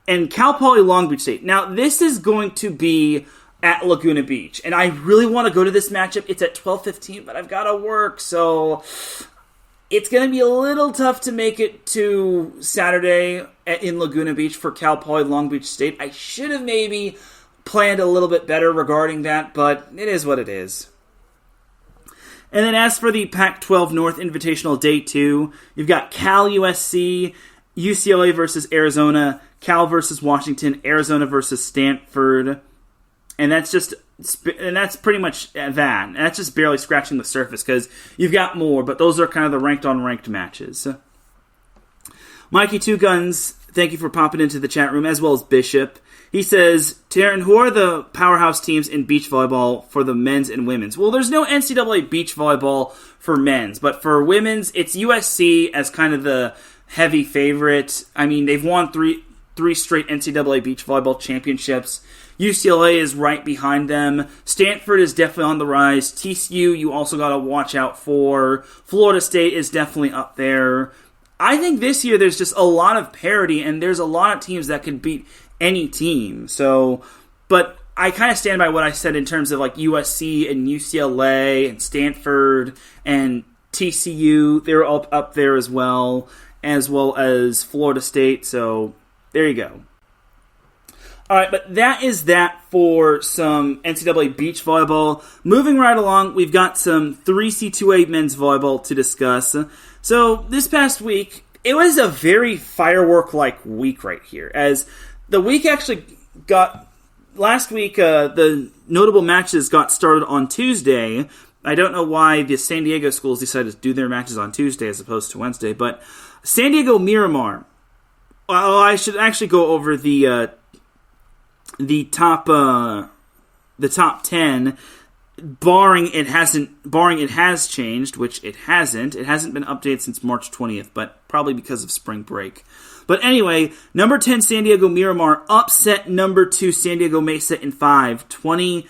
and Cal Poly Long Beach State. Now, this is going to be at Laguna Beach, and I really want to go to this matchup. It's at 12:15, but I've got to work, so it's going to be a little tough to make it to Saturday in Laguna Beach for Cal Poly Long Beach State. I should have maybe planned a little bit better regarding that, but it is what it is. And then as for the Pac-12 North Invitational Day 2, you've got Cal USC, UCLA versus Arizona, Cal versus Washington, Arizona versus Stanford, and that's pretty much that. And that's just barely scratching the surface because you've got more, but those are kind of the ranked-on-ranked matches. Mikey Two Guns, thank you for popping into the chat room, as well as Bishop. He says, Teran, who are the powerhouse teams in beach volleyball for the men's and women's? Well, there's no NCAA beach volleyball for men's, but for women's, it's USC as kind of the heavy favorite. I mean, they've won three straight NCAA beach volleyball championships. UCLA is right behind them. Stanford is definitely on the rise. TCU, you also got to watch out for. Florida State is definitely up there. I think this year there's just a lot of parity, and there's a lot of teams that could beat any team. So, but I kind of stand by what I said in terms of like USC and UCLA and Stanford and TCU. They're up there as well as Florida State. So there you go. All right, but that is that for some NCAA beach volleyball. Moving right along, we've got some 3C2A men's volleyball to discuss. So this past week, it was a very firework-like week right here, as the week actually got... Last week, the notable matches got started on Tuesday. I don't know why the San Diego schools decided to do their matches on Tuesday as opposed to Wednesday, but San Diego Miramar. Well, I should actually go over the top 10, barring it has changed, which it hasn't. It hasn't been updated since March 20th, but probably because of spring break. But anyway, number 10 San Diego Miramar upset number 2 San Diego Mesa in 5, 20-25,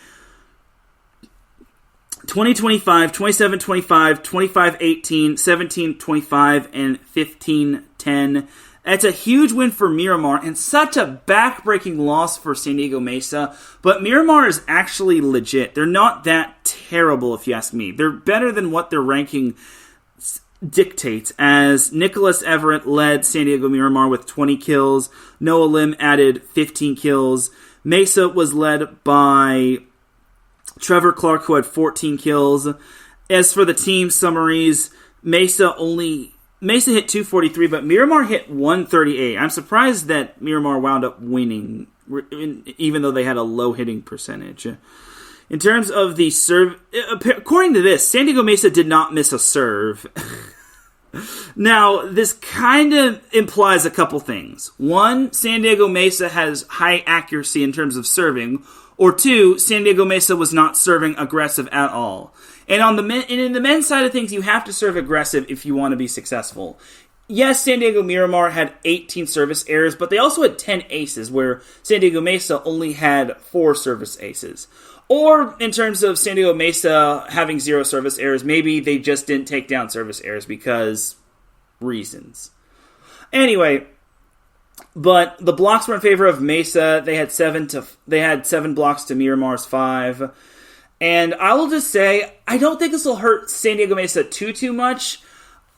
27-25, 25-18, 17-25, and 15-10. That's a huge win for Miramar, and such a back-breaking loss for San Diego Mesa. But Miramar is actually legit. They're not that terrible, if you ask me. They're better than what their ranking dictates, as Nicholas Everett led San Diego Miramar with 20 kills. Noah Lim added 15 kills. Mesa was led by Trevor Clark, who had 14 kills. As for the team summaries, Mesa hit 243, but Miramar hit 138. I'm surprised that Miramar wound up winning, even though they had a low hitting percentage. In terms of the serve, according to this, San Diego Mesa did not miss a serve. Now, this kind of implies a couple things. One, San Diego Mesa has high accuracy in terms of serving. Or two, San Diego Mesa was not serving aggressive at all. And in the men's side of things, you have to serve aggressive if you want to be successful. Yes, San Diego Miramar had 18 service errors, but they also had 10 aces, where San Diego Mesa only had 4 service aces. Or, in terms of San Diego Mesa having 0 service errors, maybe they just didn't take down service errors because reasons. Anyway, but the blocks were in favor of Mesa. They had 7 blocks to Miramar's 5. And I will just say, I don't think this will hurt San Diego Mesa too much.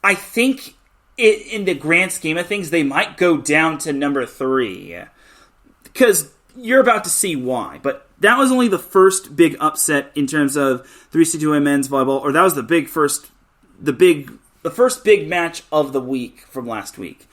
I think in the grand scheme of things, they might go down to number 3. Because you're about to see why. But that was only the first big upset in terms of 3C2A men's volleyball, or that was the first big match of the week from last week.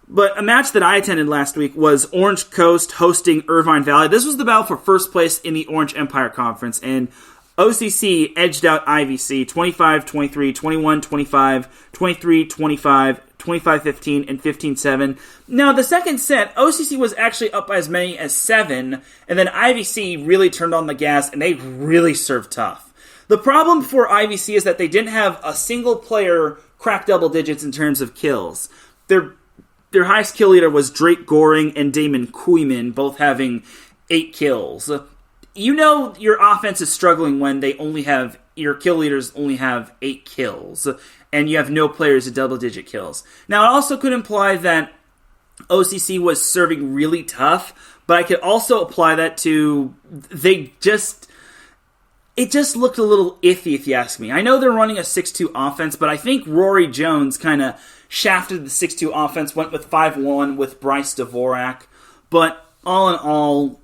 But a match that I attended last week was Orange Coast hosting Irvine Valley. This was the battle for first place in the Orange Empire Conference, and OCC edged out IVC 25-23, 21-25, 23-25, 25-15, and 15-7. Now, the second set, OCC was actually up by as many as 7, and then IVC really turned on the gas, and they really served tough. The problem for IVC is that they didn't have a single player crack double digits in terms of kills. Their highest kill leader was Drake Goring and Damon Koyman, both having 8 kills. You know your offense is struggling when your kill leaders only have 8 kills, and you have no players at double-digit kills. Now, it also could imply that OCC was serving really tough, but I could also apply that to it just looked a little iffy, if you ask me. I know they're running a 6-2 offense, but I think Rory Jones kind of shafted the 6-2 offense, went with 5-1 with Bryce Dvorak. But all in all,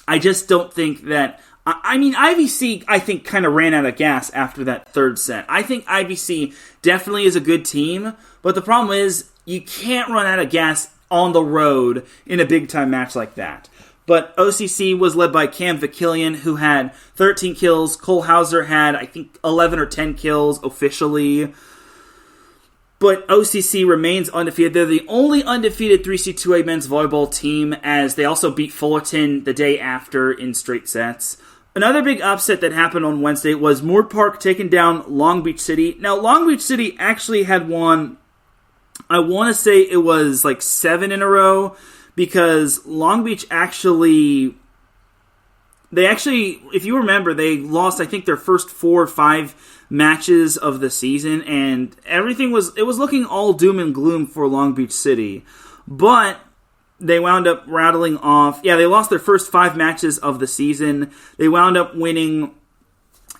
I just don't think that... I mean, IVC, I think, kind of ran out of gas after that third set. I think IVC definitely is a good team, but the problem is you can't run out of gas on the road in a big-time match like that. But OCC was led by Cam Vakilian, who had 13 kills. Cole Hauser had, I think, 11 or 10 kills officially. But OCC remains undefeated. They're the only undefeated 3C2A men's volleyball team, as they also beat Fullerton the day after in straight sets. Another big upset that happened on Wednesday was Moore Park taking down Long Beach City. Now, Long Beach City actually had won, I want to say it was like 7 in a row, because Long Beach if you remember, they lost, I think, their first 4 or 5 matches of the season, and it was looking all doom and gloom for Long Beach City. But they wound up rattling off, they lost their first 5 matches of the season. They wound up winning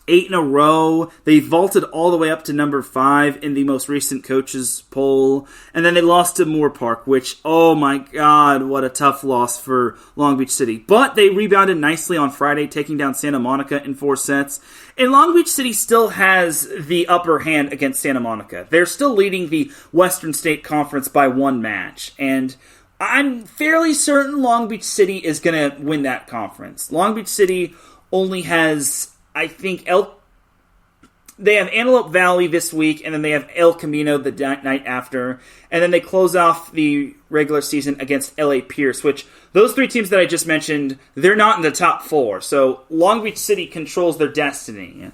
8 in a row. They vaulted all the way up to number 5 in the most recent coaches poll. And then they lost to Moore Park, which, oh my god, what a tough loss for Long Beach City. But they rebounded nicely on Friday, taking down Santa Monica in 4 sets. And Long Beach City still has the upper hand against Santa Monica. They're still leading the Western State Conference by 1 match. And I'm fairly certain Long Beach City is going to win that conference. Long Beach City only has, I think, they have Antelope Valley this week, and then they have El Camino the night after, and then they close off the regular season against L.A. Pierce, which those 3 teams that I just mentioned, they're not in the top 4, so Long Beach City controls their destiny.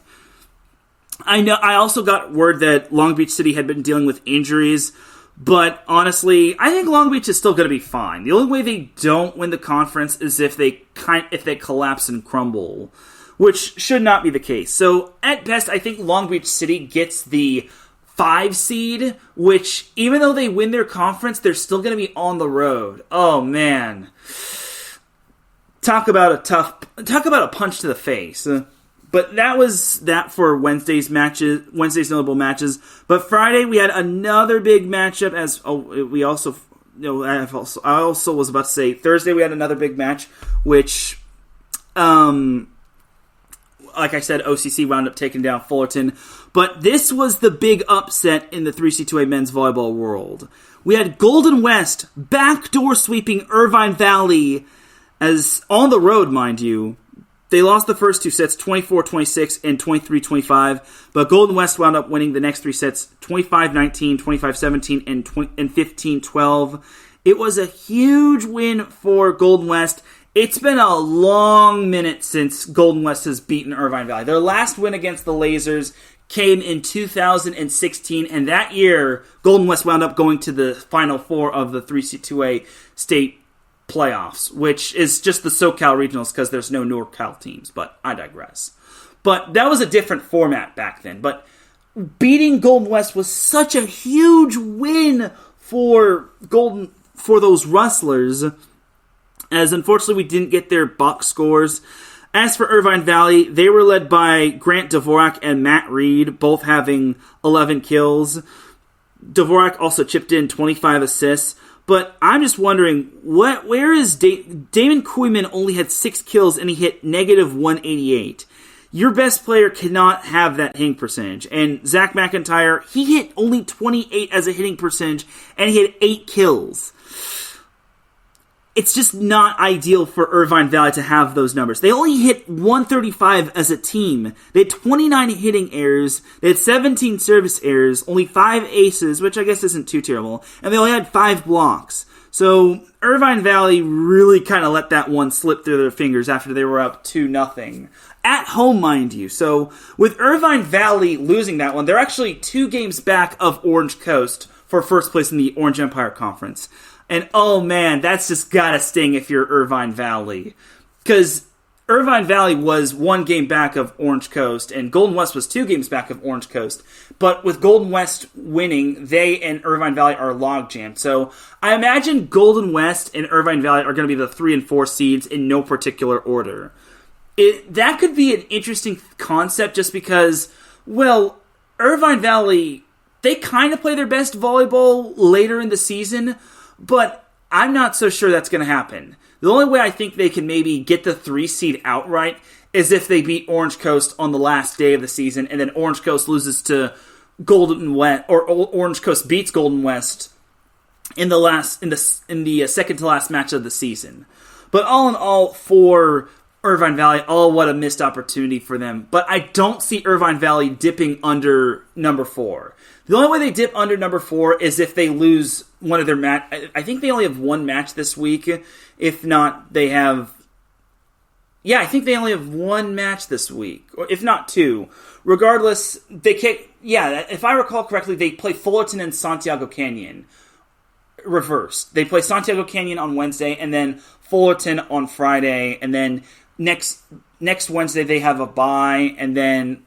I also got word that Long Beach City had been dealing with injuries, but honestly, I think Long Beach is still going to be fine. The only way they don't win the conference is if they collapse and crumble, which should not be the case. So, at best, I think Long Beach City gets the 5 seed, which, even though they win their conference, they're still going to be on the road. Oh, man. Talk about a punch to the face. But that was that for Wednesday's notable matches. But Friday, we had another big matchup, I also was about to say, Thursday we had another big match, which, like I said, OCC wound up taking down Fullerton. But this was the big upset in the 3C2A men's volleyball world. We had Golden West backdoor sweeping Irvine Valley, as on the road, mind you. They lost the first 2 sets, 24-26 and 23-25, but Golden West wound up winning the next 3 sets, 25-19, 25-17, and 15-12. It was a huge win for Golden West. It's been a long minute since Golden West has beaten Irvine Valley. Their last win against the Lasers came in 2016, and that year, Golden West wound up going to the Final Four of the 3C2A state playoffs, which is just the SoCal regionals because there's no NorCal teams, but I digress. But that was a different format back then. But beating Golden West was such a huge win for those Rustlers, as unfortunately we didn't get their box scores. As for Irvine Valley, they were led by Grant Dvorak and Matt Reed, both having 11 kills. Dvorak also chipped in 25 assists. But I'm just wondering, where is Damon Koyman only had 6 kills and he hit negative 188. Your best player cannot have that hitting percentage. And Zach McIntyre, he hit only 28 as a hitting percentage and he had 8 kills. It's just not ideal for Irvine Valley to have those numbers. They only hit 135 as a team. They had 29 hitting errors. They had 17 service errors, only 5 aces, which I guess isn't too terrible. And they only had 5 blocks. So Irvine Valley really kind of let that one slip through their fingers after they were up 2-0. At home, mind you. So with Irvine Valley losing that one, they're actually 2 games back of Orange Coast for first place in the Orange Empire Conference. And oh man, that's just gotta sting if you're Irvine Valley. Because Irvine Valley was 1 game back of Orange Coast, and Golden West was 2 games back of Orange Coast. But with Golden West winning, they and Irvine Valley are logjammed. So I imagine Golden West and Irvine Valley are going to be the 3 and 4 seeds in no particular order. That could be an interesting concept just because, well, Irvine Valley, they kind of play their best volleyball later in the season, but I'm not so sure that's going to happen. The only way I think they can maybe get the 3 seed outright is if they beat Orange Coast on the last day of the season, and then Orange Coast loses to Golden West, or Orange Coast beats Golden West in the second to last match of the season. But all in all, for Irvine Valley, what a missed opportunity for them. But I don't see Irvine Valley dipping under number 4. The only way they dip under number 4 is if they lose one of their match. I think they only have one match this week. If not, they have... Yeah, I think they only have one match this week, or if not two. Regardless, they kick... Yeah, if I recall correctly, they play Fullerton and Santiago Canyon. Reversed. They play Santiago Canyon on Wednesday, and then Fullerton on Friday, and then next Wednesday they have a bye, and then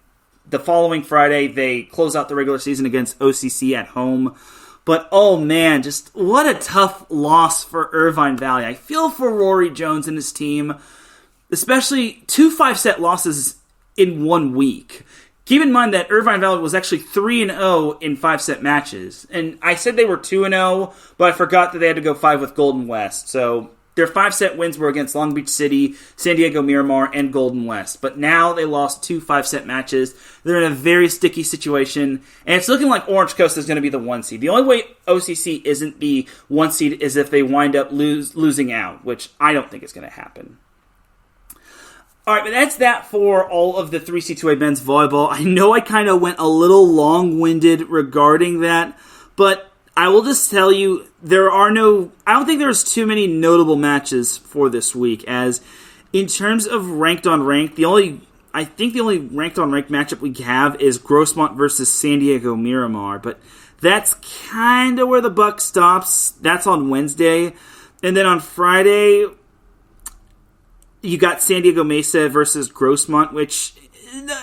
the following Friday they close out the regular season against OCC at home. But oh man, just what a tough loss for Irvine Valley. I feel for Rory Jones and his team, especially 2 5-set losses in 1 week. Keep in mind that Irvine Valley was actually 3-0 in 5-set matches. And I said they were 2-0, but I forgot that they had to go 5 with Golden West. So their 5-set wins were against Long Beach City, San Diego Miramar, and Golden West. But now they lost 2 5-set matches. They're in a very sticky situation. And it's looking like Orange Coast is going to be the 1 seed. The only way OCC isn't the 1 seed is if they wind up losing out, which I don't think is going to happen. All right, but that's that for all of the 3C2A men's volleyball. I know I kind of went a little long-winded regarding that, but I will just tell you, I don't think there's too many notable matches for this week, as in terms of ranked on ranked, the only ranked on ranked matchup we have is Grossmont versus San Diego Miramar, but that's kind of where the buck stops. That's on Wednesday. And then on Friday, you got San Diego Mesa versus Grossmont, which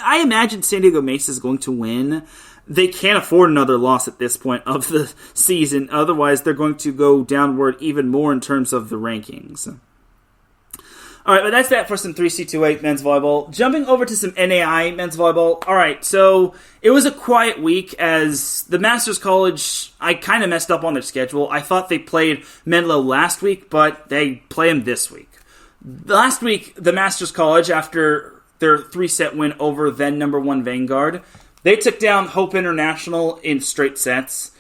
I imagine San Diego Mesa is going to win. They can't afford another loss at this point of the season. Otherwise, they're going to go downward even more in terms of the rankings. All right, but that's that for some 3C2A men's volleyball. Jumping over to some NAIA men's volleyball. All right, so it was a quiet week as the Masters College, I kind of messed up on their schedule. I thought they played Menlo last week, but they play them this week. Last week, the Masters College, after their 3-set win over then number 1 Vanguard, they took down Hope International in straight sets.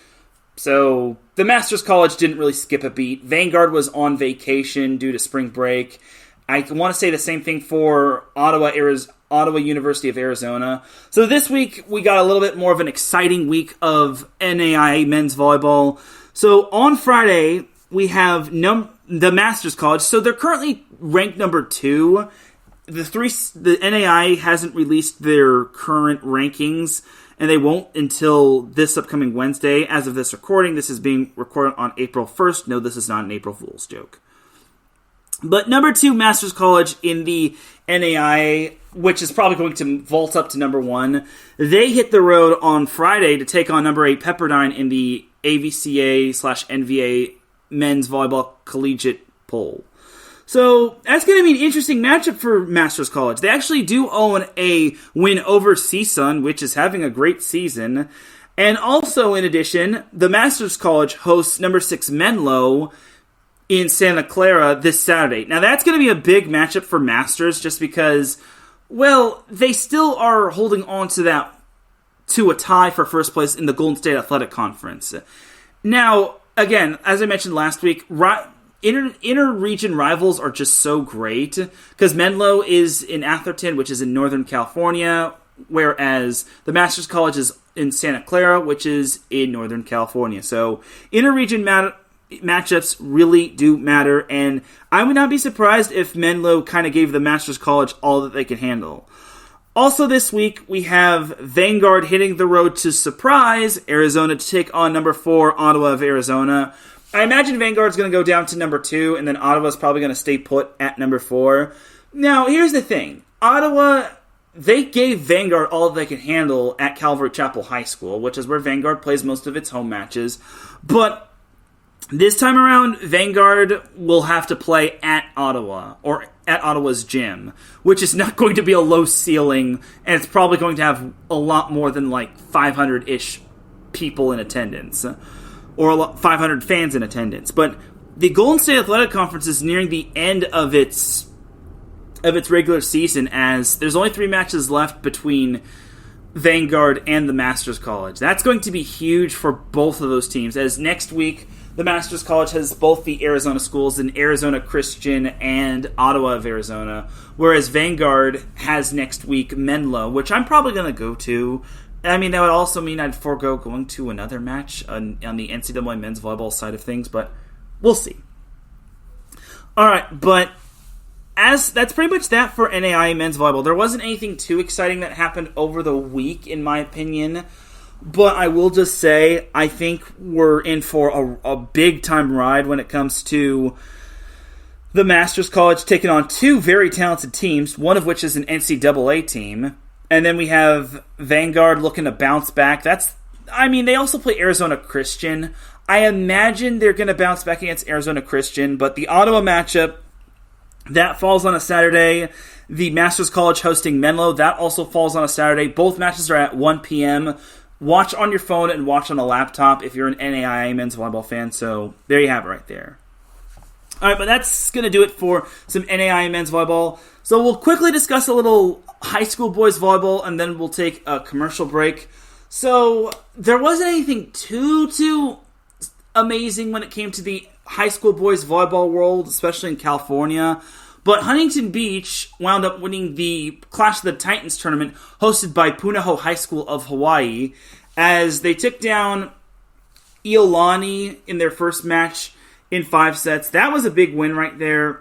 So the Masters College didn't really skip a beat. Vanguard was on vacation due to spring break. I want to say the same thing for Ottawa University of Arizona. So this week, we got a little bit more of an exciting week of NAIA men's volleyball. So on Friday, we have the Masters College. So they're currently ranked number 2. The NAIA hasn't released their current rankings, and they won't until this upcoming Wednesday. As of this recording, this is being recorded on April 1st. No, this is not an April Fool's joke. But number 2 Masters College in the NAIA, which is probably going to vault up to number 1, they hit the road on Friday to take on number 8 Pepperdine in the AVCA/NVA men's volleyball collegiate poll. So that's going to be an interesting matchup for Masters College. They actually do own a win over CSUN, which is having a great season. And also, in addition, the Masters College hosts number 6 Menlo in Santa Clara this Saturday. Now that's going to be a big matchup for Masters just because, well, they still are holding on to a tie for first place in the Golden State Athletic Conference. Now, again, as I mentioned last week, inter-region rivals are just so great because Menlo is in Atherton, which is in Northern California, whereas the Masters College is in Santa Clara, which is in Northern California. So inter-region matchups really do matter, and I would not be surprised if Menlo kind of gave the Masters College all that they can handle. Also this week, we have Vanguard hitting the road to surprise Arizona to take on number 4 Ottawa of Arizona. I imagine Vanguard's going to go down to number 2, and then Ottawa's probably going to stay put at number 4. Now, here's the thing. Ottawa, they gave Vanguard all they could handle at Calvary Chapel High School, which is where Vanguard plays most of its home matches. But this time around, Vanguard will have to play at Ottawa, or at Ottawa's gym, which is not going to be a low ceiling, and it's probably going to have a lot more than like 500-ish people in attendance, or 500 fans in attendance. But the Golden State Athletic Conference is nearing the end of its regular season, as there's only 3 matches left between Vanguard and the Masters College. That's going to be huge for both of those teams, as next week the Masters College has both the Arizona schools in Arizona Christian and Ottawa of Arizona, whereas Vanguard has next week Menlo, which I'm probably going to go to. I mean, that would also mean I'd forego going to another match on the NCAA men's volleyball side of things, but we'll see. All right, but that's pretty much that for NAIA men's volleyball. There wasn't anything too exciting that happened over the week, in my opinion. But I will just say, I think we're in for a big-time ride when it comes to the Masters College taking on two very talented teams, one of which is an NCAA team. And then we have Vanguard looking to bounce back. They also play Arizona Christian. I imagine they're going to bounce back against Arizona Christian, but the Ottawa matchup, that falls on a Saturday. The Masters College hosting Menlo, that also falls on a Saturday. Both matches are at 1 p.m., Watch on your phone and watch on a laptop if you're an NAIA men's volleyball fan. So there you have it right there. All right, but that's going to do it for some NAIA men's volleyball. So we'll quickly discuss a little high school boys volleyball, and then we'll take a commercial break. So there wasn't anything too amazing when it came to the high school boys volleyball world, especially in California. But Huntington Beach wound up winning the Clash of the Titans tournament hosted by Punahou High School of Hawaii as they took down Iolani in their first match in 5 sets. That was a big win right there.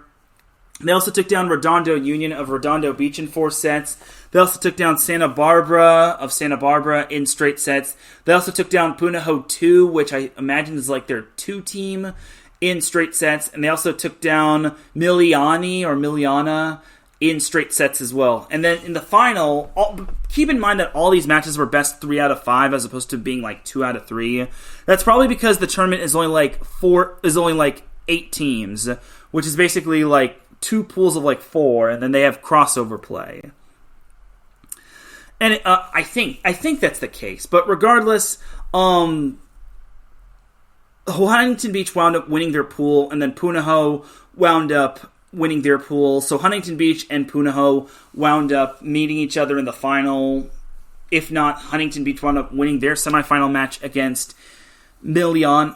They also took down Redondo Union of Redondo Beach in 4 sets. They also took down Santa Barbara of Santa Barbara in straight sets. They also took down Punahou 2, which I imagine is like their 2 team, in straight sets, and they also took down Miliana in straight sets as well. And then in the final, keep in mind that all these matches were best 3 out of 5 as opposed to being like 2 out of 3. That's probably because the tournament is only like 8 teams, which is basically like 2 pools of like 4, and then they have crossover play. And I think that's the case, but regardless, Huntington Beach wound up winning their pool, and then Punahou wound up winning their pool. So Huntington Beach and Punahou wound up meeting each other in the final. If not, Huntington Beach wound up winning their semifinal match against Miliani,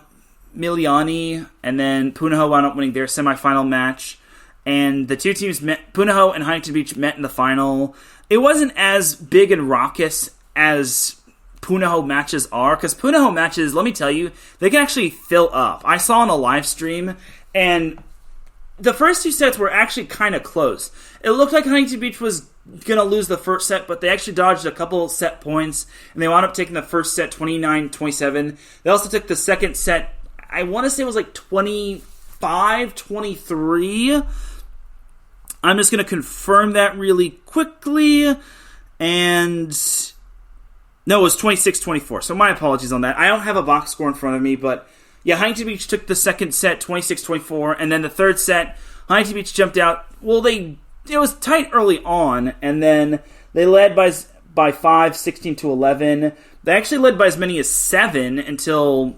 and then Punahou wound up winning their semifinal match. And the two teams met. Punahou and Huntington Beach met in the final. It wasn't as big and raucous as Punahou matches are, because Punahou matches, let me tell you, they can actually fill up. I saw on a live stream, and the first 2 sets were actually kind of close. It looked like Huntington Beach was going to lose the first set, but they actually dodged a couple set points, and they wound up taking the first set 29-27. They also took the second set, I want to say it was like 25-23. I'm just going to confirm that really quickly, and no, it was 26-24, so my apologies on that. I don't have a box score in front of me, but yeah, Huntington Beach took the second set 26-24, and then the third set, Huntington Beach jumped out. Well, it was tight early on, and then they led by 5, 16-11. They actually led by as many as 7 until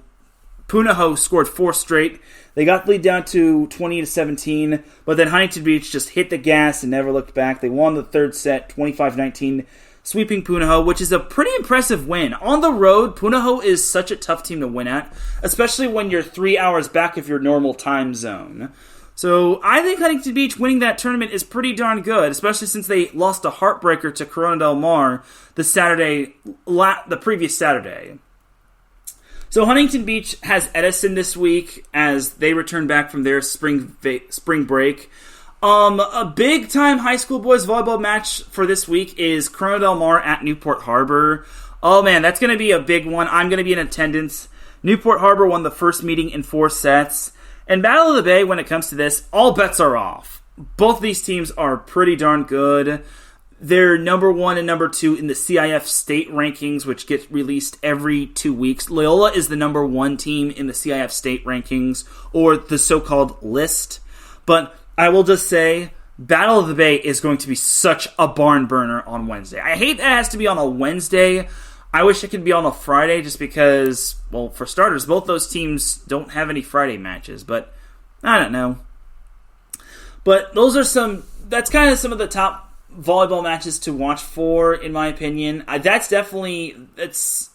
Punahou scored 4 straight. They got the lead down to 20-17, but then Huntington Beach just hit the gas and never looked back. They won the third set 25-19. Sweeping Punahou, which is a pretty impressive win. On the road, Punahou is such a tough team to win at, especially when you're 3 hours back of your normal time zone. So I think Huntington Beach winning that tournament is pretty darn good, especially since they lost a heartbreaker to Corona Del Mar the previous Saturday. So Huntington Beach has Edison this week as they return back from their spring break. A big-time high school boys volleyball match for this week is Corona Del Mar at Newport Harbor. Oh, man, that's going to be a big one. I'm going to be in attendance. Newport Harbor won the first meeting in 4 sets. And Battle of the Bay, when it comes to this, all bets are off. Both of these teams are pretty darn good. They're number 1 and number 2 in the CIF state rankings, which get released every 2 weeks. Loyola is the number 1 team in the CIF state rankings, or the so-called list. But I will just say, Battle of the Bay is going to be such a barn burner on Wednesday. I hate that it has to be on a Wednesday. I wish it could be on a Friday just because, well, for starters, both those teams don't have any Friday matches, but I don't know. But that's kind of some of the top volleyball matches to watch for, in my opinion. That's definitely,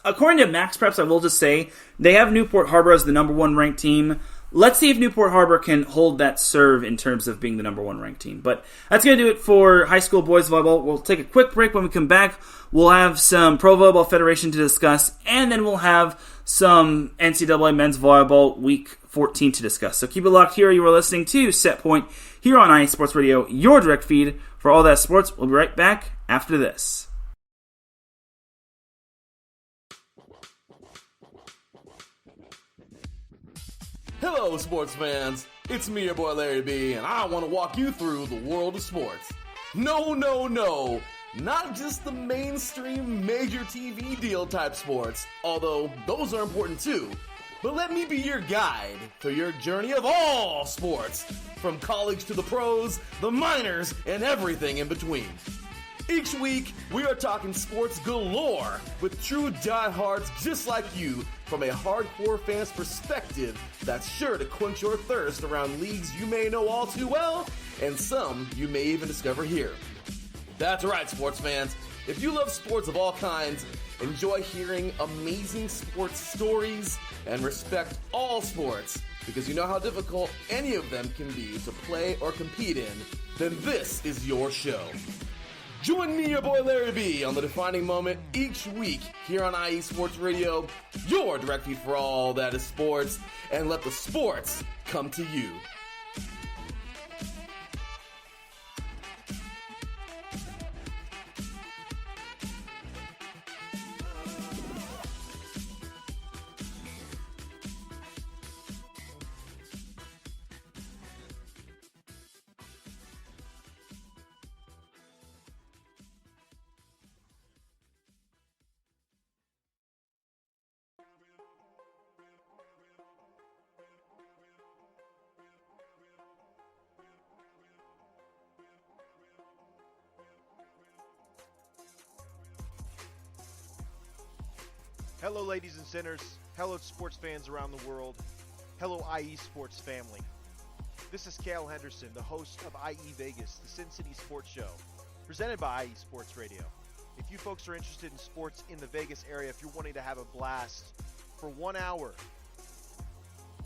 according to Max Preps, I will just say, they have Newport Harbor as the number 1 ranked team. Let's see if Newport Harbor can hold that serve in terms of being the number 1 ranked team. But that's going to do it for high school boys volleyball. We'll take a quick break. When we come back, we'll have some Pro Volleyball Federation to discuss, and then we'll have some NCAA men's volleyball week 14 to discuss. So keep it locked here. You are listening to Set Point here on IE Sports Radio, your direct feed for all that sports. We'll be right back after this. Hello, sports fans. It's me, your boy Larry B, and I want to walk you through the world of sports. No, not just the mainstream major TV deal type sports, although those are important too. But let me be your guide through your journey of all sports, from college to the pros, the minors, and everything in between. Each week, we are talking sports galore with true diehards just like you from a hardcore fan's perspective that's sure to quench your thirst around leagues you may know all too well and some you may even discover here. That's right, sports fans. If you love sports of all kinds, enjoy hearing amazing sports stories, and respect all sports because you know how difficult any of them can be to play or compete in, then this is your show. Join me, your boy Larry B, on the defining moment each week here on IE Sports Radio, your direct feed for all that is sports, and let the sports come to you. Hello, ladies and sinners. Hello, sports fans around the world. Hello, IE Sports family. This is Cale Henderson, the host of IE Vegas, the Sin City Sports Show, presented by IE Sports Radio. If you folks are interested in sports in the Vegas area, if you're wanting to have a blast for 1 hour,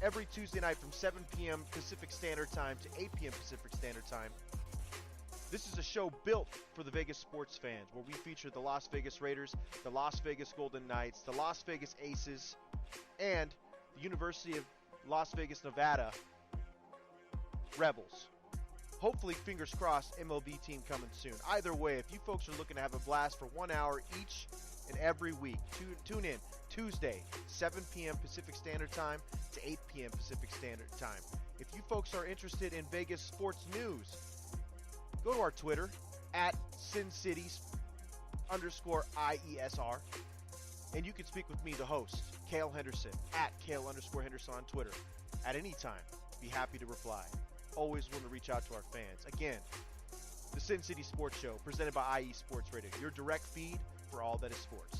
every Tuesday night from 7 p.m. Pacific Standard Time to 8 p.m. Pacific Standard Time, this is a show built for the Vegas sports fans, where we feature the Las Vegas Raiders, the Las Vegas Golden Knights, the Las Vegas Aces, and the University of Las Vegas, Nevada Rebels. Hopefully, fingers crossed, MLB team coming soon. Either way, if you folks are looking to have a blast for 1 hour each and every week, tune in Tuesday, 7 p.m. Pacific Standard Time to 8 p.m. Pacific Standard Time. If you folks are interested in Vegas sports news, go to our Twitter, at SinCities_IESR, and you can speak with me, the host, Cale Henderson, at Cale_Henderson on Twitter. At any time, be happy to reply. Always want to reach out to our fans. Again, the Sin City Sports Show, presented by IE Sports Radio, your direct feed for all that is sports.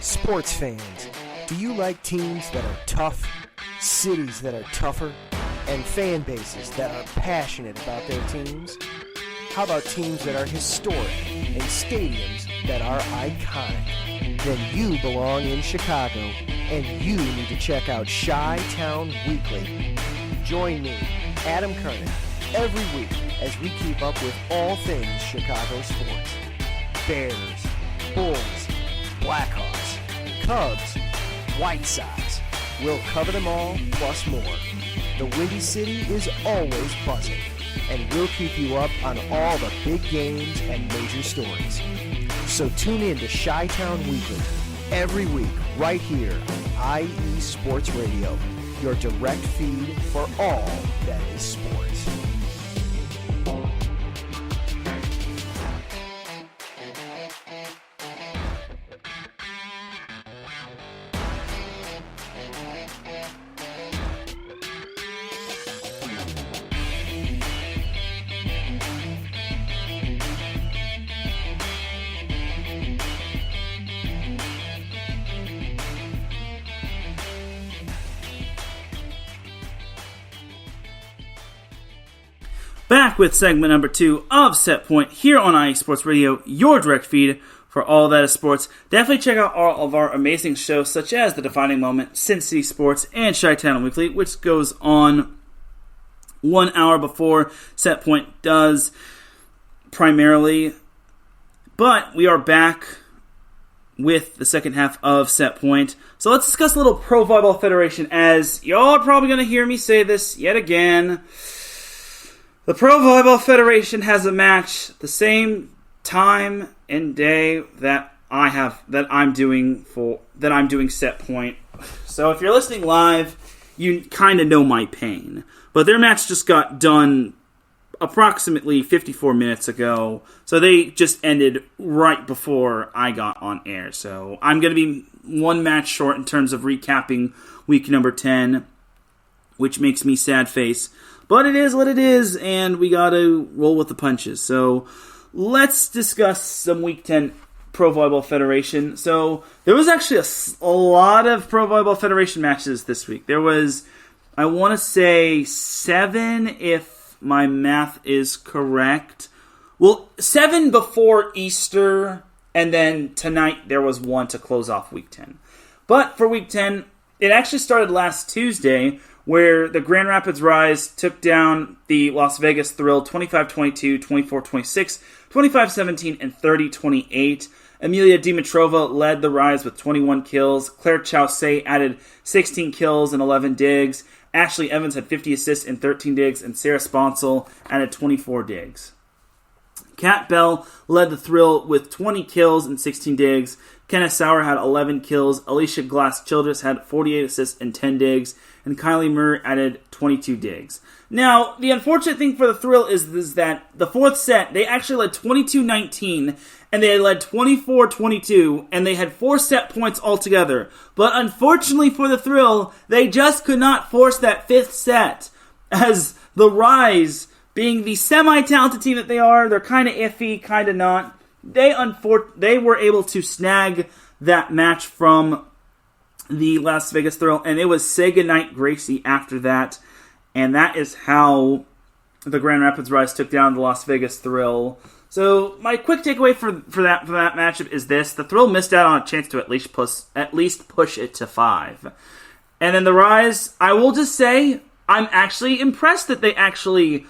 Sports fans, do you like teams that are tough, cities that are tougher, and fan bases that are passionate about their teams? How about teams that are historic and stadiums that are iconic? Then you belong in Chicago, and you need to check out Chi-Town Weekly. Join me, Adam Kernan, every week as we keep up with all things Chicago sports. Bears, Bulls, Blackhawks, Cubs, White Sox. We'll cover them all, plus more. The Windy City is always buzzing, and we'll keep you up on all the big games and major stories. So tune in to Chi-Town Weekly every week right here on IE Sports Radio, your direct feed for all that is sports. Back with segment number 2 of Set Point here on IE Sports Radio, your direct feed for all that is sports. Definitely check out all of our amazing shows such as The Defining Moment, Sin City Sports, and Chi-Town Weekly, which goes on 1 hour before Set Point does primarily. But we are back with the second half of Set Point. So let's discuss a little Pro Volleyball Federation, as y'all are probably going to hear me say this yet again. The Pro Volleyball Federation has a match the same time and day that I'm doing Set Point. So if you're listening live, you kind of know my pain. But their match just got done approximately 54 minutes ago. So they just ended right before I got on air. So I'm going to be one match short in terms of recapping week number 10, which makes me sad face. But it is what it is, and we got to roll with the punches. So let's discuss some Week 10 Pro Volleyball Federation. So there was actually a lot of Pro Volleyball Federation matches this week. There was, I want to say, 7 if my math is correct. Well, 7 before Easter, and then tonight there was 1 to close off Week 10. But for Week 10, it actually started last Tuesday, where the Grand Rapids Rise took down the Las Vegas Thrill 25-22, 24-26, 25-17, and 30-28. Amelia Dimitrova led the Rise with 21 kills. Claire Chaussee added 16 kills and 11 digs. Ashley Evans had 50 assists and 13 digs, and Sarah Sponsel added 24 digs. Kat Bell led the Thrill with 20 kills and 16 digs. Kenneth Sauer had 11 kills. Alicia Glass-Childress had 48 assists and 10 digs. And Kylie Murr added 22 digs. Now, the unfortunate thing for the Thrill is that the fourth set, they actually led 22-19, and they led 24-22, and they had 4 set points altogether. But unfortunately for the Thrill, they just could not force that 5th set, as the Rise, being the semi-talented team that they are, they're kind of iffy, kind of not. They were able to snag that match from the Las Vegas Thrill, and it was say goodnight Gracie after that, and that is how the Grand Rapids Rise took down the Las Vegas Thrill. So my quick takeaway for that matchup is this: the Thrill missed out on a chance to at least push it to 5, and then the Rise, I will just say, I'm actually impressed that they actually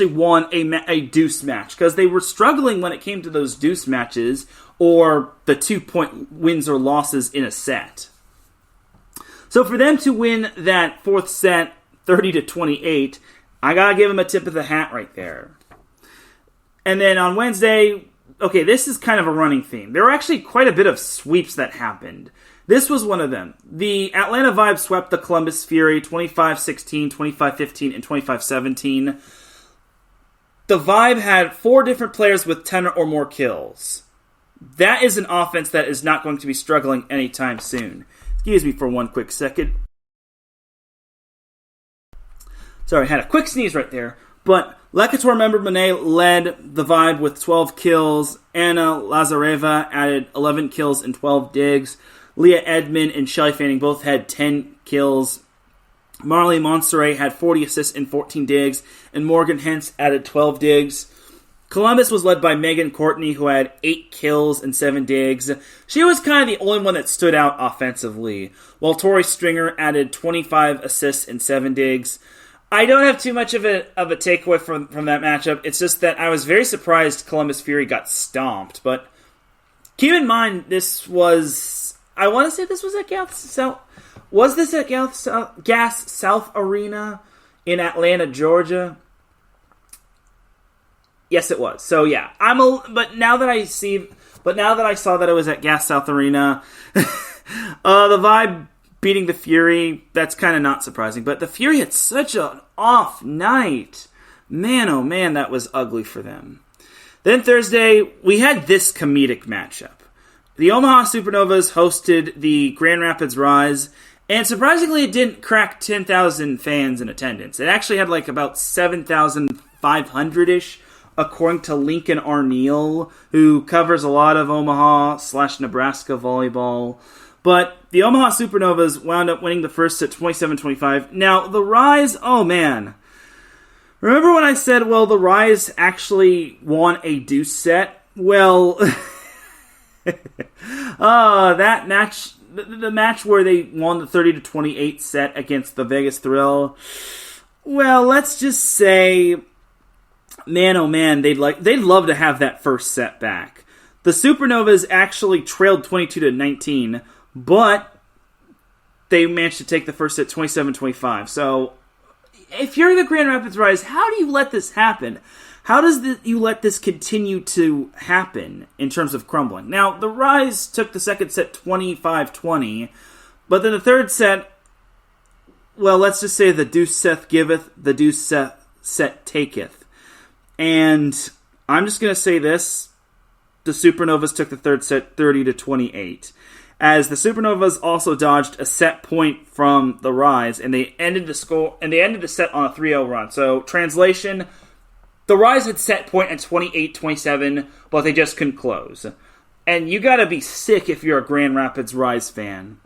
won a deuce match, because they were struggling when it came to those deuce matches or the 2-point wins or losses in a set. So for them to win that 4th set 30-28, I gotta give them a tip of the hat right there. And then on Wednesday, okay, this is kind of a running theme. There were actually quite a bit of sweeps that happened. This was one of them. The Atlanta Vibe swept the Columbus Fury 25-16, 25-15, and 25-17. The Vibe had 4 different players with 10 or more kills. That is an offense that is not going to be struggling anytime soon. Excuse me for one quick second. Sorry, I had a quick sneeze right there. But Lekator member Monet led the Vibe with 12 kills. Anna Lazareva added 11 kills and 12 digs. Leah Edmond and Shelly Fanning both had 10 kills. Marley Montserrat had 40 assists and 14 digs, and Morgan Hentz added 12 digs. Columbus was led by Megan Courtney, who had 8 kills and 7 digs. She was kind of the only one that stood out offensively, while Tori Stringer added 25 assists and 7 digs. I don't have too much of a takeaway from that matchup. It's just that I was very surprised Columbus Fury got stomped, but keep in mind this was, I want to say this was at Gas South. Was this at Gas South Arena in Atlanta, Georgia? Yes, it was. So yeah, but now that I saw that it was at Gas South Arena, the Vibe beating the Fury, that's kind of not surprising. But the Fury had such an off night. Man, oh man, that was ugly for them. Then Thursday, we had this comedic matchup. The Omaha Supernovas hosted the Grand Rapids Rise, and surprisingly, it didn't crack 10,000 fans in attendance. It actually had like about 7,500-ish, according to Lincoln Arneal, who covers a lot of Omaha/Nebraska volleyball. But the Omaha Supernovas wound up winning the first set 27-25. Now, the Rise, oh man. Remember when I said, well, the Rise actually won a deuce set? Well, that match, the match where they won the 30-28 set against the Vegas Thrill, well, let's just say, man, oh man, they'd love to have that first set back. The Supernovas actually trailed 22-19, but they managed to take the first set 27-25. So, if you're the Grand Rapids Rise, how do you let this happen? How does you let this continue to happen in terms of crumbling? Now, the Rise took the second set 25-20, but then the third set, well, let's just say the deuce set giveth, the deuce set taketh. And I'm just going to say this. The Supernovas took the third set 30-28. As the Supernovas also dodged a set point from the Rise, and they ended the set on a 3-0 run. So, translation, the Rise had set point at 28-27, but they just couldn't close. And you gotta be sick if you're a Grand Rapids Rise fan.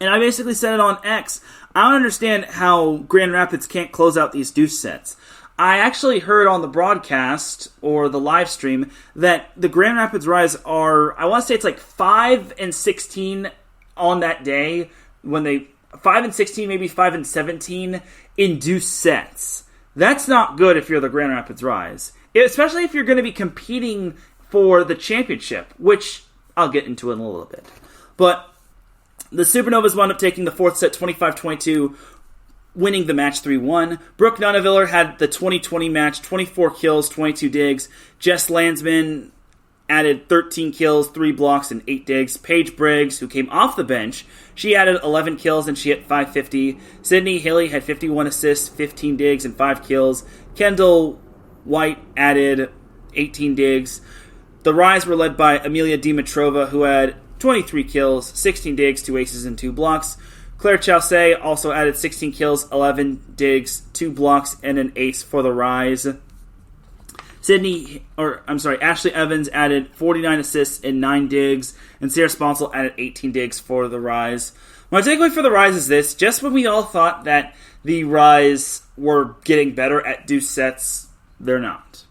And I basically said it on X. I don't understand how Grand Rapids can't close out these deuce sets. I actually heard on the broadcast, or the live stream, that the Grand Rapids Rise are, I want to say it's like 5-16 on that day, when they, 5-16, maybe 5-17 in deuce sets. That's not good if you're the Grand Rapids Rise. Especially if you're going to be competing for the championship, which I'll get into in a little bit. But the Supernovas wound up taking the fourth set 25-22, winning the match 3-1. Brooke Nunaviller had the 20-20 match, 24 kills, 22 digs. Jess Landsman added 13 kills, 3 blocks, and 8 digs. Paige Briggs, who came off the bench, she added 11 kills and she hit 550. Sydney Hilly had 51 assists, 15 digs, and 5 kills. Kendall White added 18 digs. The Rise were led by Amelia Dimitrova, who had 23 kills, 16 digs, 2 aces, and 2 blocks. Claire Chaussee also added 16 kills, 11 digs, 2 blocks, and an ace for the Rise. Ashley Evans added 49 assists and 9 digs, and Sarah Sponsel added 18 digs for the Rise. My takeaway for the Rise is this: just when we all thought that the Rise were getting better at deuce sets, they're not.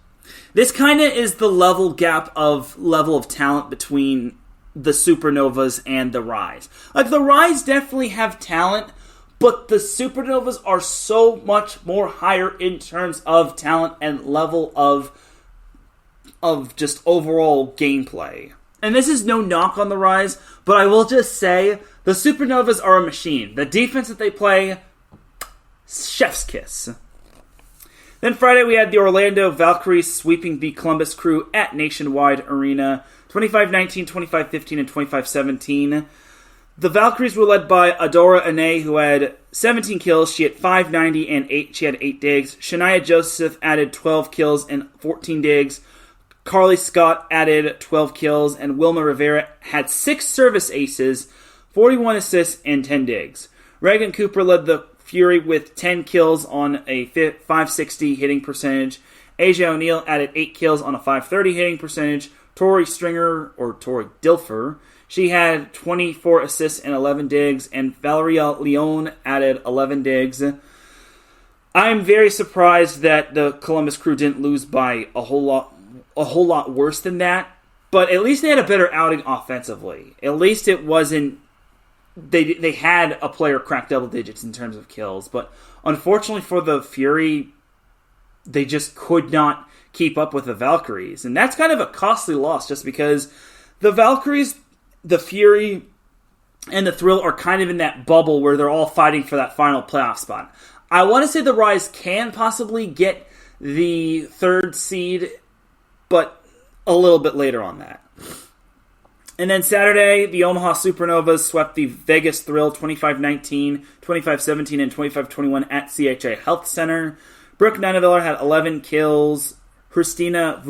This kind of is the level of talent between the Supernovas and the Rise. Like, the Rise definitely have talent, but the Supernovas are so much more higher in terms of talent and level of just overall gameplay. And this is no knock on the Rise, but I will just say, the Supernovas are a machine. The defense that they play, chef's kiss. Then Friday we had the Orlando Valkyries sweeping the Columbus Crew at Nationwide Arena, 25-19, 25-15, and 25-17. The Valkyries were led by Adora Ane, who had 17 kills. She had 590 and she had 8 digs. Shania Joseph added 12 kills and 14 digs. Carly Scott added 12 kills, and Wilma Rivera had 6 service aces, 41 assists, and 10 digs. Reagan Cooper led the Fury with 10 kills on a 560 hitting percentage. Asia O'Neal added 8 kills on a 530 hitting percentage. Tori Dilfer, she had 24 assists and 11 digs, and Valeria Leone added 11 digs. I'm very surprised that the Columbus Crew didn't lose by a whole lot worse than that, but at least they had a better outing offensively. At least it wasn't they had a player crack double digits in terms of kills, but unfortunately for the Fury, they just could not keep up with the Valkyries. And that's kind of a costly loss, just because the Valkyries, the Fury, and the Thrill are kind of in that bubble where they're all fighting for that final playoff spot. I want to say the Rise can possibly get the 3rd seed, but a little bit later on that. And then Saturday, the Omaha Supernovas swept the Vegas Thrill 25-19, 25-17, and 25-21 at CHA Health Center. Brooke Nunaviller had 11 kills. Christina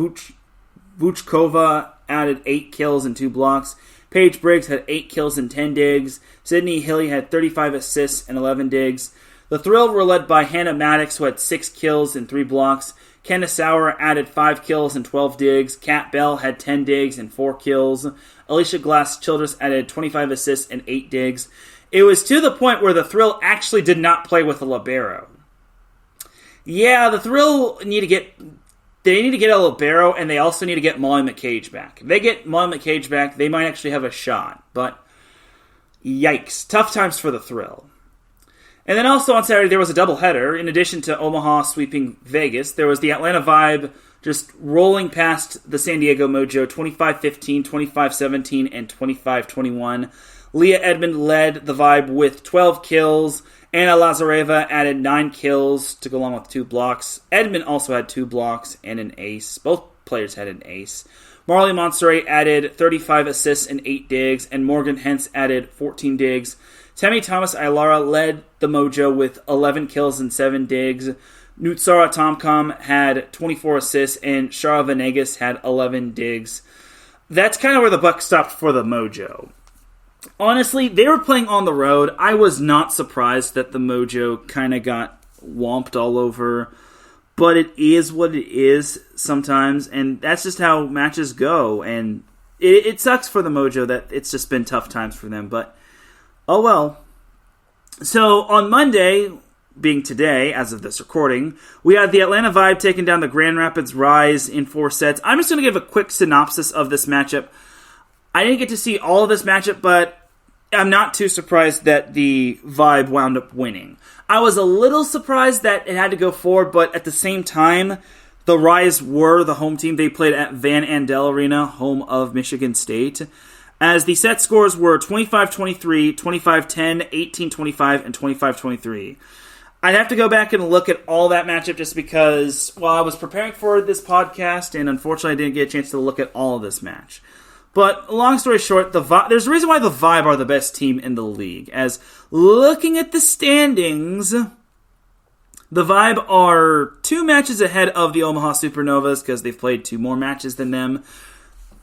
Vuchkova added 8 kills and 2 blocks. Paige Briggs had 8 kills and 10 digs. Sydney Hilly had 35 assists and 11 digs. The Thrill were led by Hannah Maddox, who had 6 kills and 3 blocks. Kenna Sauer added 5 kills and 12 digs. Kat Bell had 10 digs and 4 kills. Alicia Glass-Childress added 25 assists and 8 digs. It was to the point where the Thrill actually did not play with a libero. Yeah, the Thrill need to get a libero, and they also need to get Molly McCage back. If they get Molly McCage back, they might actually have a shot. But, yikes. Tough times for the Thrill. And then also on Saturday, there was a doubleheader. In addition to Omaha sweeping Vegas, there was the Atlanta Vibe just rolling past the San Diego Mojo 25-15, 25-17, and 25-21. Leah Edmond led the Vibe with 12 kills. Anna Lazareva added 9 kills to go along with 2 blocks. Edmond also had 2 blocks and an ace. Both players had an ace. Marley Montserrat added 35 assists and 8 digs, and Morgan Hentz added 14 digs. Temi Thomas Ailara led the Mojo with 11 kills and 7 digs. Nutsara Tomcom had 24 assists, and Shara Venegas had 11 digs. That's kind of where the buck stopped for the Mojo. Honestly, they were playing on the road. I was not surprised that the Mojo kind of got whomped all over. But it is what it is sometimes, and that's just how matches go. And it sucks for the Mojo that it's just been tough times for them, but oh well. So on Monday, being today, as of this recording, we had the Atlanta Vibe taking down the Grand Rapids Rise in 4 sets. I'm just going to give a quick synopsis of this matchup. I didn't get to see all of this matchup, but I'm not too surprised that the Vibe wound up winning. I was a little surprised that it had to go 4, but at the same time, the Rise were the home team. They played at Van Andel Arena, home of Michigan State, as the set scores were 25-23, 25-10, 18-25, and 25-23. I'd have to go back and look at all that matchup just because, while I was preparing for this podcast, and unfortunately I didn't get a chance to look at all of this match. But long story short, there's a reason why the Vibe are the best team in the league. As looking at the standings, the Vibe are 2 matches ahead of the Omaha Supernovas because they've played 2 more matches than them.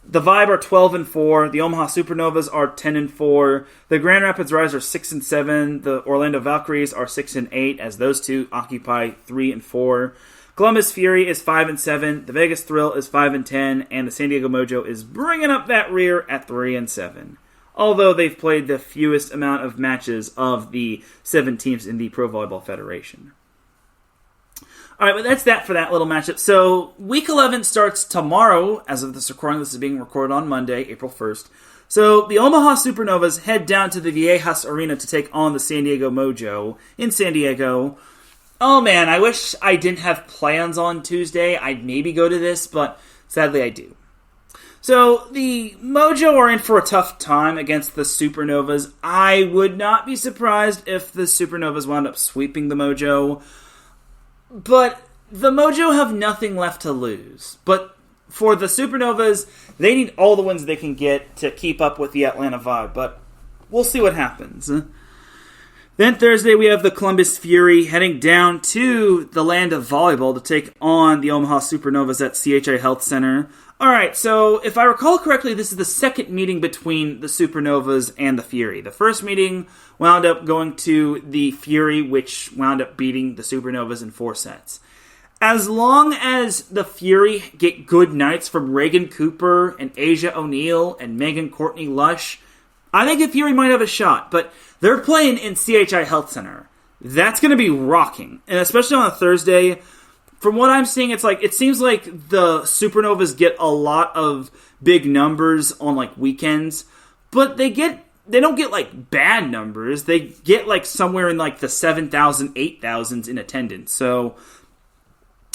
The Vibe are 12-4. The Omaha Supernovas are 10-4. The Grand Rapids Rise are 6-7. The Orlando Valkyries are 6-8, as those 2 occupy 3 and 4. Columbus Fury is 5-7, the Vegas Thrill is 5-10, and the San Diego Mojo is bringing up that rear at 3-7. Although they've played the fewest amount of matches of the 7 teams in the Pro Volleyball Federation. Alright, but that's that for that little matchup. So, Week 11 starts tomorrow, as of this recording. This is being recorded on Monday, April 1st. So, the Omaha Supernovas head down to the Viejas Arena to take on the San Diego Mojo in San Diego. Oh man, I wish I didn't have plans on Tuesday. I'd maybe go to this, but sadly I do. So, the Mojo are in for a tough time against the Supernovas. I would not be surprised if the Supernovas wound up sweeping the Mojo. But the Mojo have nothing left to lose. But for the Supernovas, they need all the wins they can get to keep up with the Atlanta Vibe. But we'll see what happens. Then Thursday, we have the Columbus Fury heading down to the land of volleyball to take on the Omaha Supernovas at CHI Health Center. Alright, so if I recall correctly, this is the second meeting between the Supernovas and the Fury. The first meeting wound up going to the Fury, which wound up beating the Supernovas in 4 sets. As long as the Fury get good nights from Reagan Cooper and Asia O'Neal and Megan Courtney Lush, I think the Fury might have a shot, but they're playing in CHI Health Center. That's going to be rocking. And especially on a Thursday, from what I'm seeing, it seems like the Supernovas get a lot of big numbers on like weekends, but they don't get like bad numbers. They get like somewhere in like the 7,000, 8,000s in attendance. So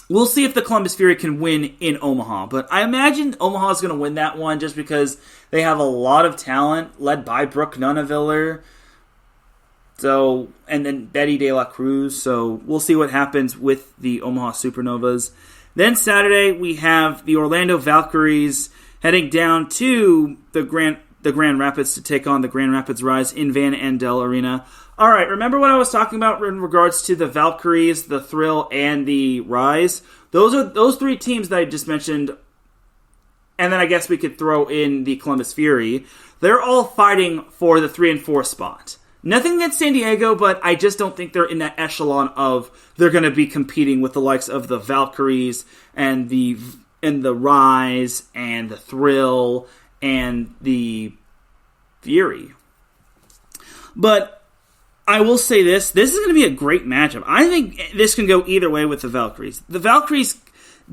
we'll see if the Columbus Fury can win in Omaha. But I imagine Omaha's going to win that one just because they have a lot of talent led by Brooke Nunaviller. So, and then Betty De La Cruz. So we'll see what happens with the Omaha Supernovas. Then Saturday we have the Orlando Valkyries heading down to the Grand Rapids to take on the Grand Rapids Rise in Van Andel Arena. All right, remember what I was talking about in regards to the Valkyries, the Thrill, and the Rise? Those 3 teams that I just mentioned, and then I guess we could throw in the Columbus Fury. They're all fighting for the 3 and 4 spot. Nothing against San Diego, but I just don't think they're in that echelon of they're going to be competing with the likes of the Valkyries and the Rise and the Thrill and the Fury. But I will say this. This is going to be a great matchup. I think this can go either way with the Valkyries. The Valkyries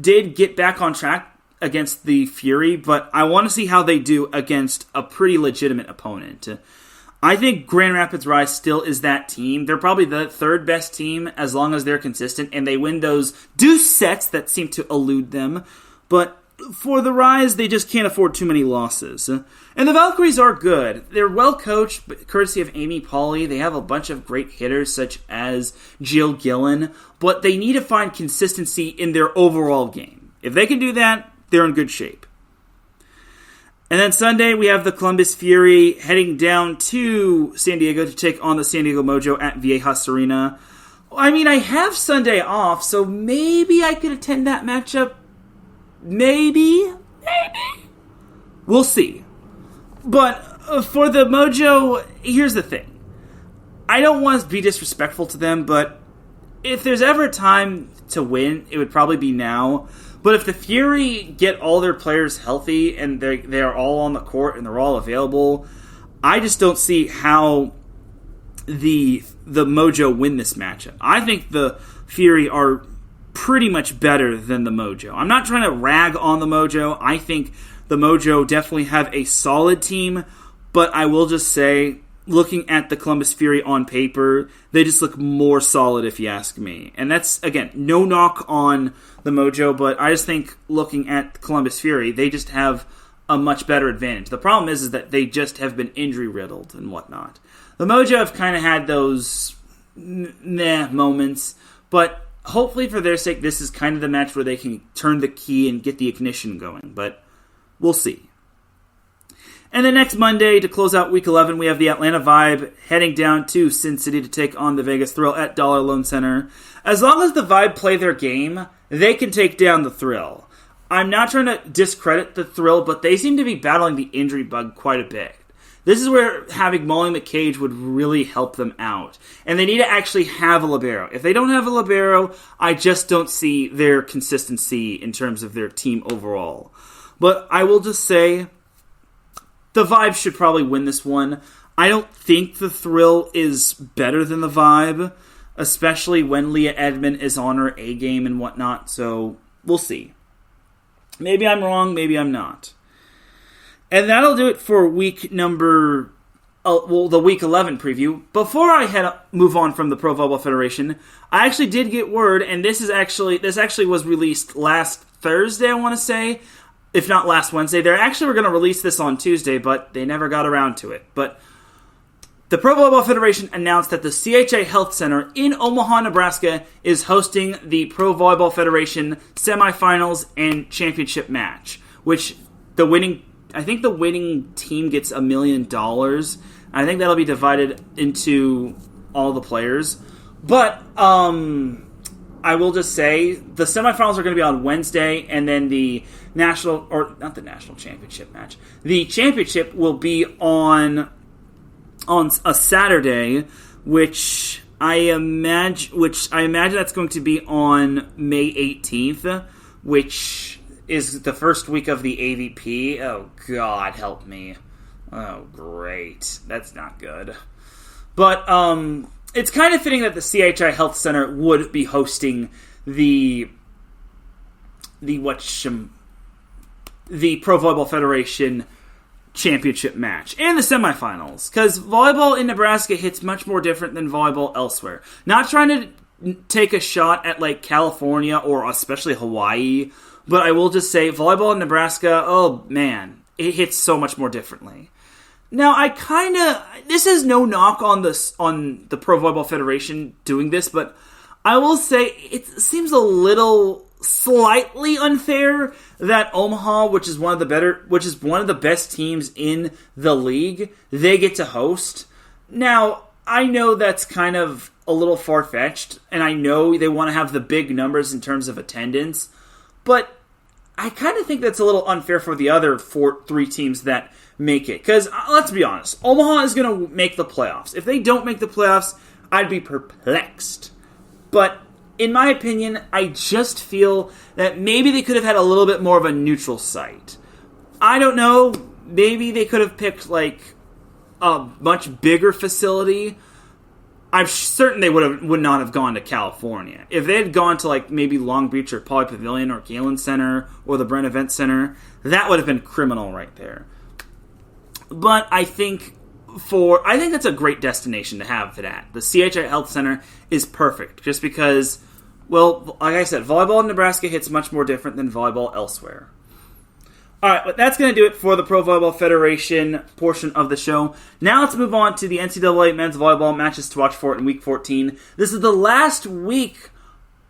did get back on track against the Fury, but I want to see how they do against a pretty legitimate opponent. I think Grand Rapids Rise still is that team. They're probably the third best team as long as they're consistent and they win those deuce sets that seem to elude them. But for the Rise, they just can't afford too many losses. And the Valkyries are good. They're well coached, but courtesy of Amy Pauley. They have a bunch of great hitters such as Jill Gillen, but they need to find consistency in their overall game. If they can do that, they're in good shape. And then Sunday, we have the Columbus Fury heading down to San Diego to take on the San Diego Mojo at Viejas Arena. I mean, I have Sunday off, so maybe I could attend that matchup. Maybe. We'll see. But for the Mojo, here's the thing. I don't want to be disrespectful to them, but if there's ever a time to win, it would probably be now. But if the Fury get all their players healthy and they're all on the court and they're all available, I just don't see how the Mojo win this matchup. I think the Fury are pretty much better than the Mojo. I'm not trying to rag on the Mojo. I think the Mojo definitely have a solid team, but I will just say, looking at the Columbus Fury on paper, they just look more solid if you ask me. And that's, again, no knock on the Mojo, but I just think looking at Columbus Fury, they just have a much better advantage. The problem is that they just have been injury-riddled and whatnot. The Mojo have kind of had those moments, but hopefully for their sake, this is kind of the match where they can turn the key and get the ignition going, but we'll see. And then next Monday, to close out Week 11, we have the Atlanta Vibe heading down to Sin City to take on the Vegas Thrill at Dollar Loan Center. As long as the Vibe play their game, they can take down the Thrill. I'm not trying to discredit the Thrill, but they seem to be battling the injury bug quite a bit. This is where having Molly McCage would really help them out. And they need to actually have a libero. If they don't have a libero, I just don't see their consistency in terms of their team overall. But I will just say, the Vibe should probably win this one. I don't think the Thrill is better than the Vibe, especially when Leah Edmond is on her A game and whatnot, so we'll see. Maybe I'm wrong, maybe I'm not. And that'll do it for the Week 11 preview. Before I move on from the Pro Volleyball Federation, I actually did get word, and this actually was released last Thursday, I want to say, if not last Wednesday. They actually were going to release this on Tuesday, but they never got around to it. But the Pro Volleyball Federation announced that the CHA Health Center in Omaha, Nebraska is hosting the Pro Volleyball Federation semifinals and championship match, which the winning team gets $1 million. I think that'll be divided into all the players. But I will just say the semifinals are going to be on Wednesday, and then the championship match. The championship will be on a Saturday, which I imagine that's going to be on May 18th, which is the first week of the AVP. Oh, God, help me. Oh, great. That's not good. But it's kind of fitting that the CHI Health Center would be hosting the Pro Volleyball Federation championship match and the semifinals, because volleyball in Nebraska hits much more different than volleyball elsewhere. Not trying to take a shot at like California or especially Hawaii, but I will just say volleyball in Nebraska, oh man, it hits so much more differently. Now, this is no knock on the Pro Volleyball Federation doing this, but I will say it seems a little slightly unfair that Omaha, which is one of the best teams in the league, they get to host. Now, I know that's kind of a little far-fetched, and I know they want to have the big numbers in terms of attendance, but I kind of think that's a little unfair for the other three teams that make it. Because, let's be honest, Omaha is going to make the playoffs. If they don't make the playoffs, I'd be perplexed. But in my opinion, I just feel that maybe they could have had a little bit more of a neutral site. I don't know. Maybe they could have picked like a much bigger facility. I'm certain they would not have gone to California. If they had gone to like maybe Long Beach or Poly Pavilion or Galen Center or the Brent Event Center, that would have been criminal right there. But I think that's a great destination to have for that. The CHI Health Center is perfect just because, well, like I said, volleyball in Nebraska hits much more different than volleyball elsewhere. All right, but that's going to do it for the Pro Volleyball Federation portion of the show. Now let's move on to the NCAA men's volleyball matches to watch for in Week 14. This is the last week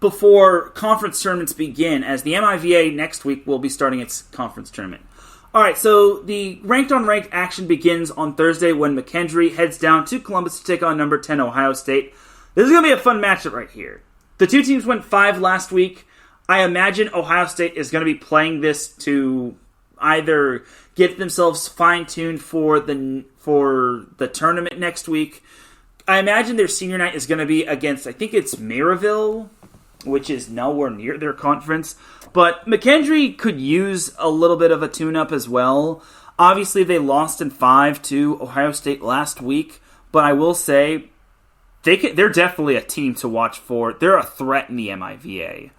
before conference tournaments begin, as the MIVA next week will be starting its conference tournament. All right, so the ranked-on-ranked action begins on Thursday when McKendree heads down to Columbus to take on number 10 Ohio State. This is going to be a fun matchup right here. The two teams went 5 last week. I imagine Ohio State is going to be playing this to either get themselves fine-tuned for the tournament next week. I imagine their senior night is going to be against, I think it's Maryville, which is nowhere near their conference. But McKendree could use a little bit of a tune-up as well. Obviously, they lost in 5 to Ohio State last week, but I will say they're definitely a team to watch for. They're a threat in the MIVA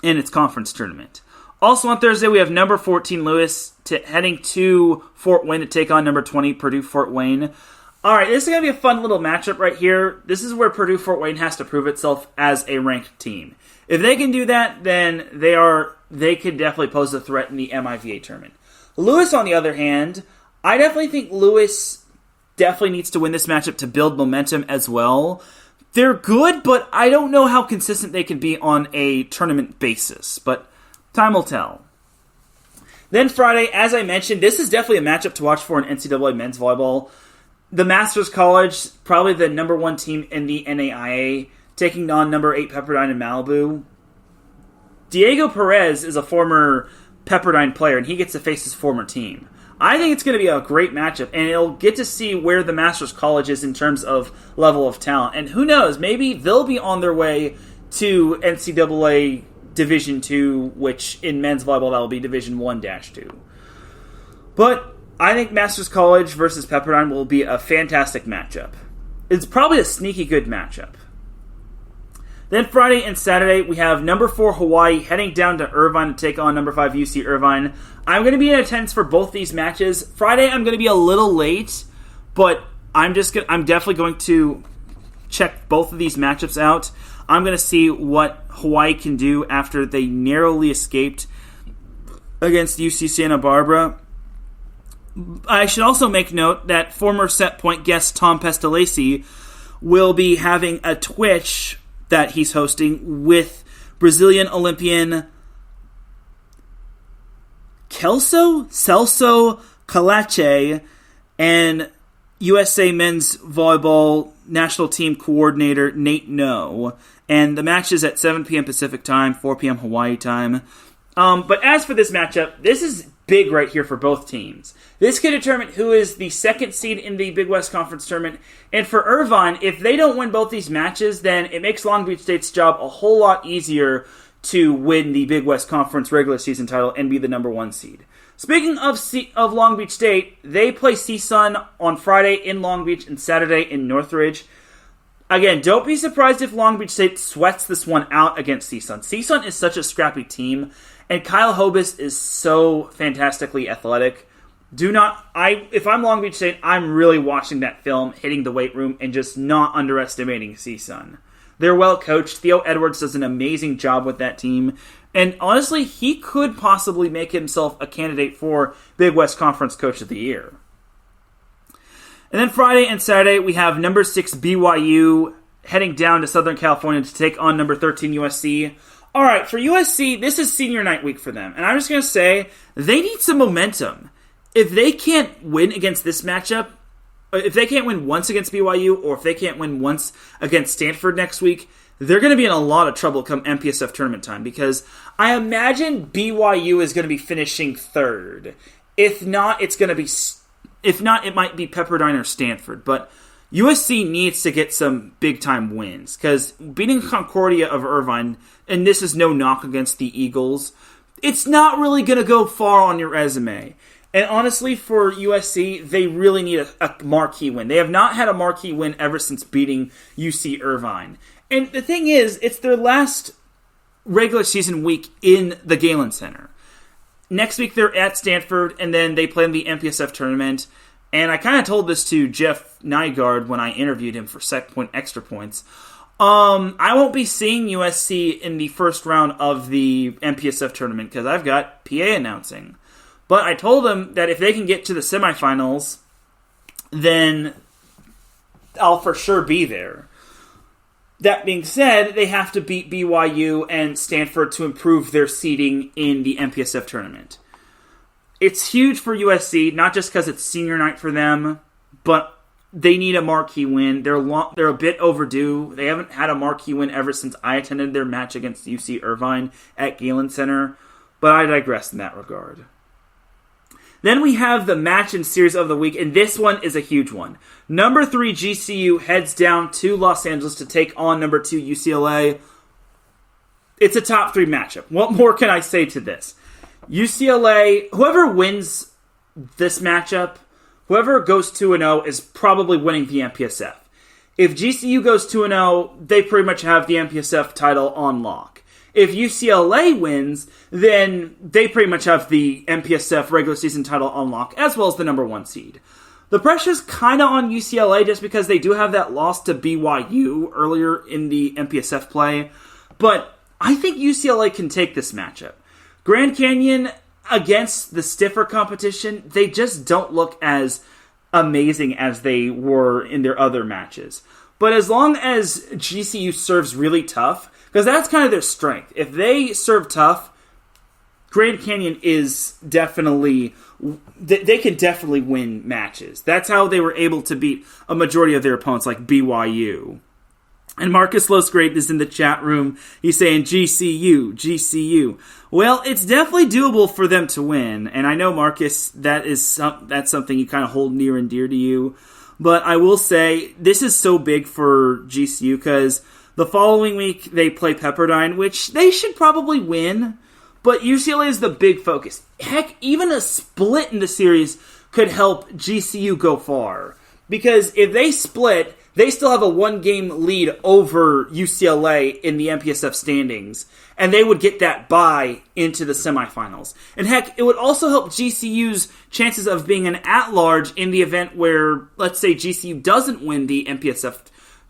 in its conference tournament. Also on Thursday, we have number 14 Lewis heading to Fort Wayne to take on number 20 Purdue Fort Wayne. All right, this is going to be a fun little matchup right here. This is where Purdue Fort Wayne has to prove itself as a ranked team. If they can do that, then they could definitely pose a threat in the MIVA tournament. Lewis, on the other hand, I definitely think Lewis definitely needs to win this matchup to build momentum as well. They're good, but I don't know how consistent they can be on a tournament basis. But time will tell. Then Friday, as I mentioned, this is definitely a matchup to watch for in NCAA men's volleyball. The Masters College, probably the number 1 team in the NAIA, taking on number 8 Pepperdine in Malibu. Diego Perez is a former Pepperdine player, and he gets to face his former team. I think it's going to be a great matchup, and it'll get to see where the Masters College is in terms of level of talent. And who knows, maybe they'll be on their way to NCAA Division II, which in men's volleyball that will be Division 1-2. But I think Masters College versus Pepperdine will be a fantastic matchup. It's probably a sneaky good matchup. Then Friday and Saturday, we have number 4 Hawaii heading down to Irvine to take on number 5 UC Irvine. I'm going to be in attendance for both these matches. Friday, I'm going to be a little late, but I'm definitely going to check both of these matchups out. I'm going to see what Hawaii can do after they narrowly escaped against UC Santa Barbara. I should also make note that former set point guest Tom Pestalacci will be having a Twitch that he's hosting with Brazilian Olympian Celso Calache and USA Men's Volleyball National Team Coordinator Nate No. And the match is at 7 p.m. Pacific Time, 4 p.m. Hawaii time. But as for this matchup, this is big right here for both teams. This can determine who is the second seed in the Big West Conference Tournament. And for Irvine, if they don't win both these matches, then it makes Long Beach State's job a whole lot easier to win the Big West Conference regular season title and be the number 1 seed. Speaking of Long Beach State, they play CSUN on Friday in Long Beach and Saturday in Northridge. Again, don't be surprised if Long Beach State sweats this one out against CSUN. CSUN is such a scrappy team, and Kyle Hobus is so fantastically athletic. If I'm Long Beach State, I'm really watching that film, hitting the weight room, and just not underestimating CSUN. They're well coached. Theo Edwards does an amazing job with that team. And honestly, he could possibly make himself a candidate for Big West Conference Coach of the Year. And then Friday and Saturday, we have number 6 BYU heading down to Southern California to take on number 13 USC. All right, for USC, this is senior night week for them. And I'm just going to say, they need some momentum. If they can't win against this matchup, if they can't win once against BYU, or if they can't win once against Stanford next week, they're going to be in a lot of trouble come MPSF tournament time, because I imagine BYU is going to be finishing 3rd. If not, it might be Pepperdine or Stanford. But USC needs to get some big-time wins, because beating Concordia of Irvine, and this is no knock against the Eagles, it's not really going to go far on your resume. And honestly, for USC, they really need a marquee win. They have not had a marquee win ever since beating UC Irvine. And the thing is, it's their last regular season week in the Galen Center. Next week, they're at Stanford, and then they play in the MPSF tournament. And I kind of told this to Jeff Nygaard when I interviewed him for Set Point Extra Points. I won't be seeing USC in the first round of the MPSF tournament because I've got PA announcing. But I told him that if they can get to the semifinals, then I'll for sure be there. That being said, they have to beat BYU and Stanford to improve their seeding in the MPSF tournament. It's huge for USC, not just because it's senior night for them, but they need a marquee win. They're a bit overdue. They haven't had a marquee win ever since I attended their match against UC Irvine at Galen Center, but I digress in that regard. Then we have the match and series of the week, and this one is a huge one. Number 3 GCU heads down to Los Angeles to take on number 2 UCLA. It's a top 3 matchup. What more can I say to this? UCLA, whoever wins this matchup, whoever goes 2-0 is probably winning the MPSF. If GCU goes 2-0, they pretty much have the MPSF title on lock. If UCLA wins, then they pretty much have the MPSF regular season title on lock, as well as the number 1 seed. The pressure's kind of on UCLA just because they do have that loss to BYU earlier in the MPSF play, but I think UCLA can take this matchup. Grand Canyon, against the stiffer competition, they just don't look as amazing as they were in their other matches. But as long as GCU serves really tough, because that's kind of their strength. If they serve tough, Grand Canyon is definitely... They can definitely win matches. That's how they were able to beat a majority of their opponents, like BYU. And Marcus Losgrade is in the chat room. He's saying, GCU, GCU. Well, it's definitely doable for them to win. And I know, Marcus, that's something you kind of hold near and dear to you. But I will say, this is so big for GCU because... the following week, they play Pepperdine, which they should probably win, but UCLA is the big focus. Heck, even a split in the series could help GCU go far. Because if they split, they still have a 1-game lead over UCLA in the MPSF standings, and they would get that bye into the semifinals. And heck, it would also help GCU's chances of being an at-large in the event where, let's say, GCU doesn't win the MPSF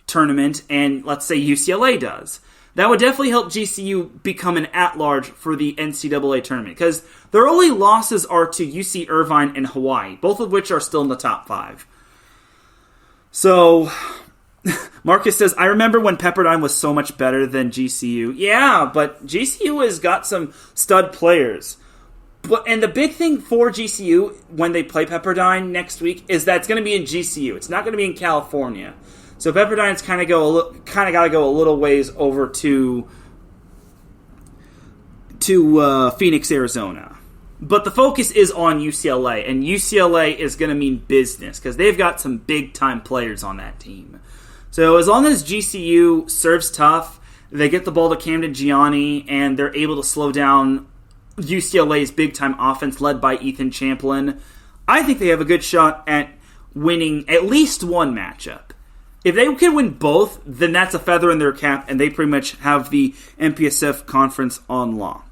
tournament, and let's say UCLA does. That would definitely help GCU become an at-large for the NCAA tournament, because their only losses are to UC Irvine and Hawaii, both of which are still in the top 5. So, Marcus says, I remember when Pepperdine was so much better than GCU. Yeah, but GCU has got some stud players. And the big thing for GCU when they play Pepperdine next week is that it's going to be in GCU. It's not going to be in California. So Pepperdine's kind of got to go a little ways over to Phoenix, Arizona. But the focus is on UCLA, and UCLA is going to mean business because they've got some big-time players on that team. So as long as GCU serves tough, they get the ball to Camden Gianni, and they're able to slow down UCLA's big-time offense led by Ethan Champlin, I think they have a good shot at winning at least one matchup. If they can win both, then that's a feather in their cap, and they pretty much have the MPSF conference on lock.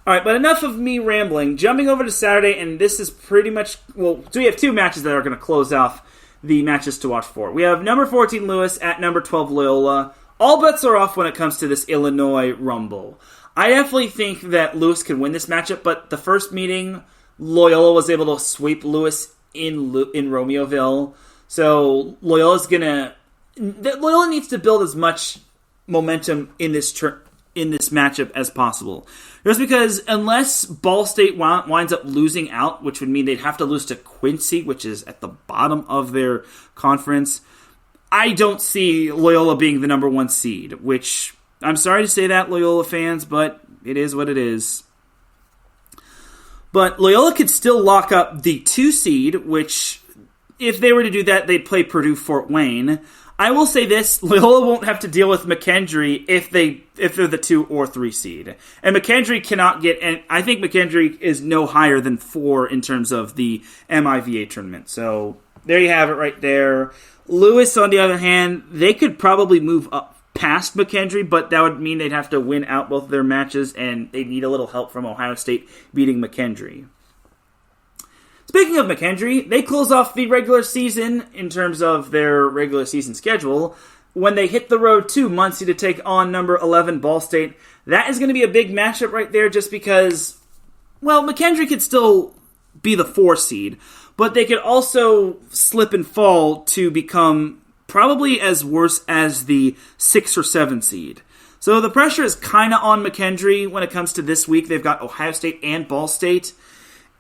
All right, but enough of me rambling. Jumping over to Saturday, and this is pretty much... Well, so we have 2 matches that are going to close off the matches to watch for. We have number 14 Lewis at number 12 Loyola. All bets are off when it comes to this Illinois Rumble. I definitely think that Lewis can win this matchup, but the first meeting, Loyola was able to sweep Lewis in Romeoville. So Loyola needs to build as much momentum in this matchup as possible. Just because unless Ball State winds up losing out, which would mean they'd have to lose to Quincy, which is at the bottom of their conference, I don't see Loyola being the number 1 seed, which I'm sorry to say that, Loyola fans, but it is what it is. But Loyola could still lock up the 2 seed, which if they were to do that, they'd play Purdue-Fort Wayne. I will say this, Loyola won't have to deal with McKendree if they're the 2 or 3 seed. And McKendree cannot get, and I think McKendree is no higher than 4 in terms of the MIVA tournament. So there you have it right there. Lewis, on the other hand, they could probably move up past McKendree, but that would mean they'd have to win out both of their matches, and they'd need a little help from Ohio State beating McKendree. Speaking of McKendree, they close off the regular season in terms of their regular season schedule when they hit the road to Muncie to take on number 11 Ball State. That is going to be a big matchup right there just because, well, McKendree could still be the 4 seed, but they could also slip and fall to become probably as worse as the 6 or 7 seed. So the pressure is kind of on McKendree when it comes to this week. They've got Ohio State and Ball State.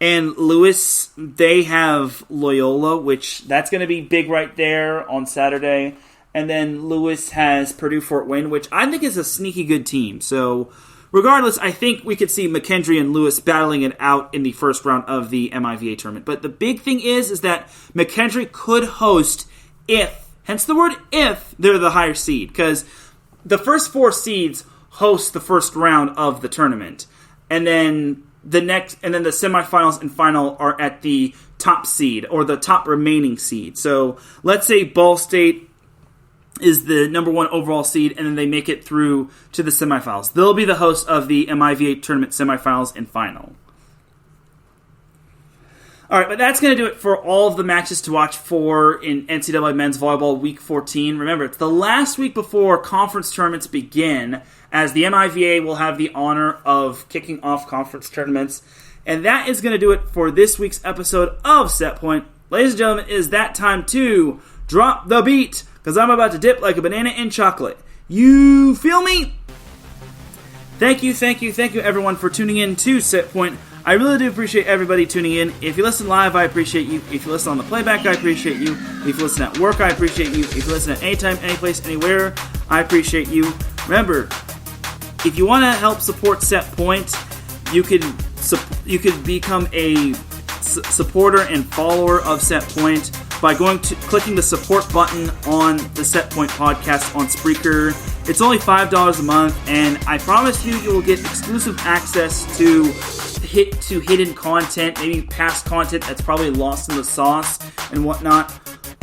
And Lewis, they have Loyola, which that's going to be big right there on Saturday. And then Lewis has Purdue-Fort Wayne, which I think is a sneaky good team. So regardless, I think we could see McKendree and Lewis battling it out in the first round of the MIVA tournament. But the big thing is that McKendree could host if, hence the word if, they're the higher seed. Because the first 4 seeds host the first round of the tournament. And then the semifinals and final are at the top seed or the top remaining seed. So let's say Ball State is the number 1 overall seed, and then they make it through to the semifinals. They'll be the host of the MIVA tournament semifinals and final. All right, but that's going to do it for all of the matches to watch for in NCAA Men's Volleyball Week 14. Remember, it's the last week before conference tournaments begin, as the MIVA will have the honor of kicking off conference tournaments. And that is going to do it for this week's episode of Set Point. Ladies and gentlemen, it is that time to drop the beat, because I'm about to dip like a banana in chocolate. You feel me? Thank you, everyone, for tuning in to Set Point. I really do appreciate everybody tuning in. If you listen live, I appreciate you. If you listen on the playback, I appreciate you. If you listen at work, I appreciate you. If you listen at any time, any place, anywhere, I appreciate you. Remember, if you want to help support Set Point, you could become a supporter and follower of Set Point by clicking the support button on the Set Point podcast on Spreaker. It's only $5 a month, and I promise you will get exclusive access to hidden content, maybe past content that's probably lost in the sauce and whatnot.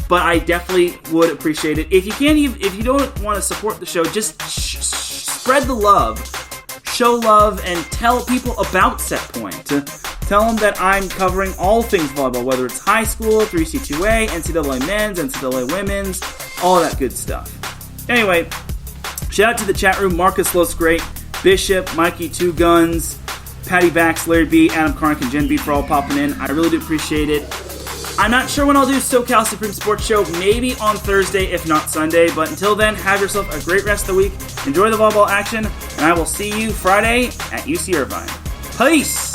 But I definitely would appreciate it. If you don't want to support the show, just spread the love, show love, and tell people about Set Point. Tell them that I'm covering all things volleyball, whether it's high school, 3C2A, NCAA men's, NCAA women's, all that good stuff. Anyway, shout out to the chat room, Marcus Los Great, Bishop, Mikey Two Guns, Patty Vax, Larry B, Adam Karnick, and Jen B for all popping in. I really do appreciate it. I'm not sure when I'll do SoCal Supreme Sports Show, maybe on Thursday, if not Sunday, but until then, have yourself a great rest of the week, enjoy the volleyball action, and I will see you Friday at UC Irvine. Peace!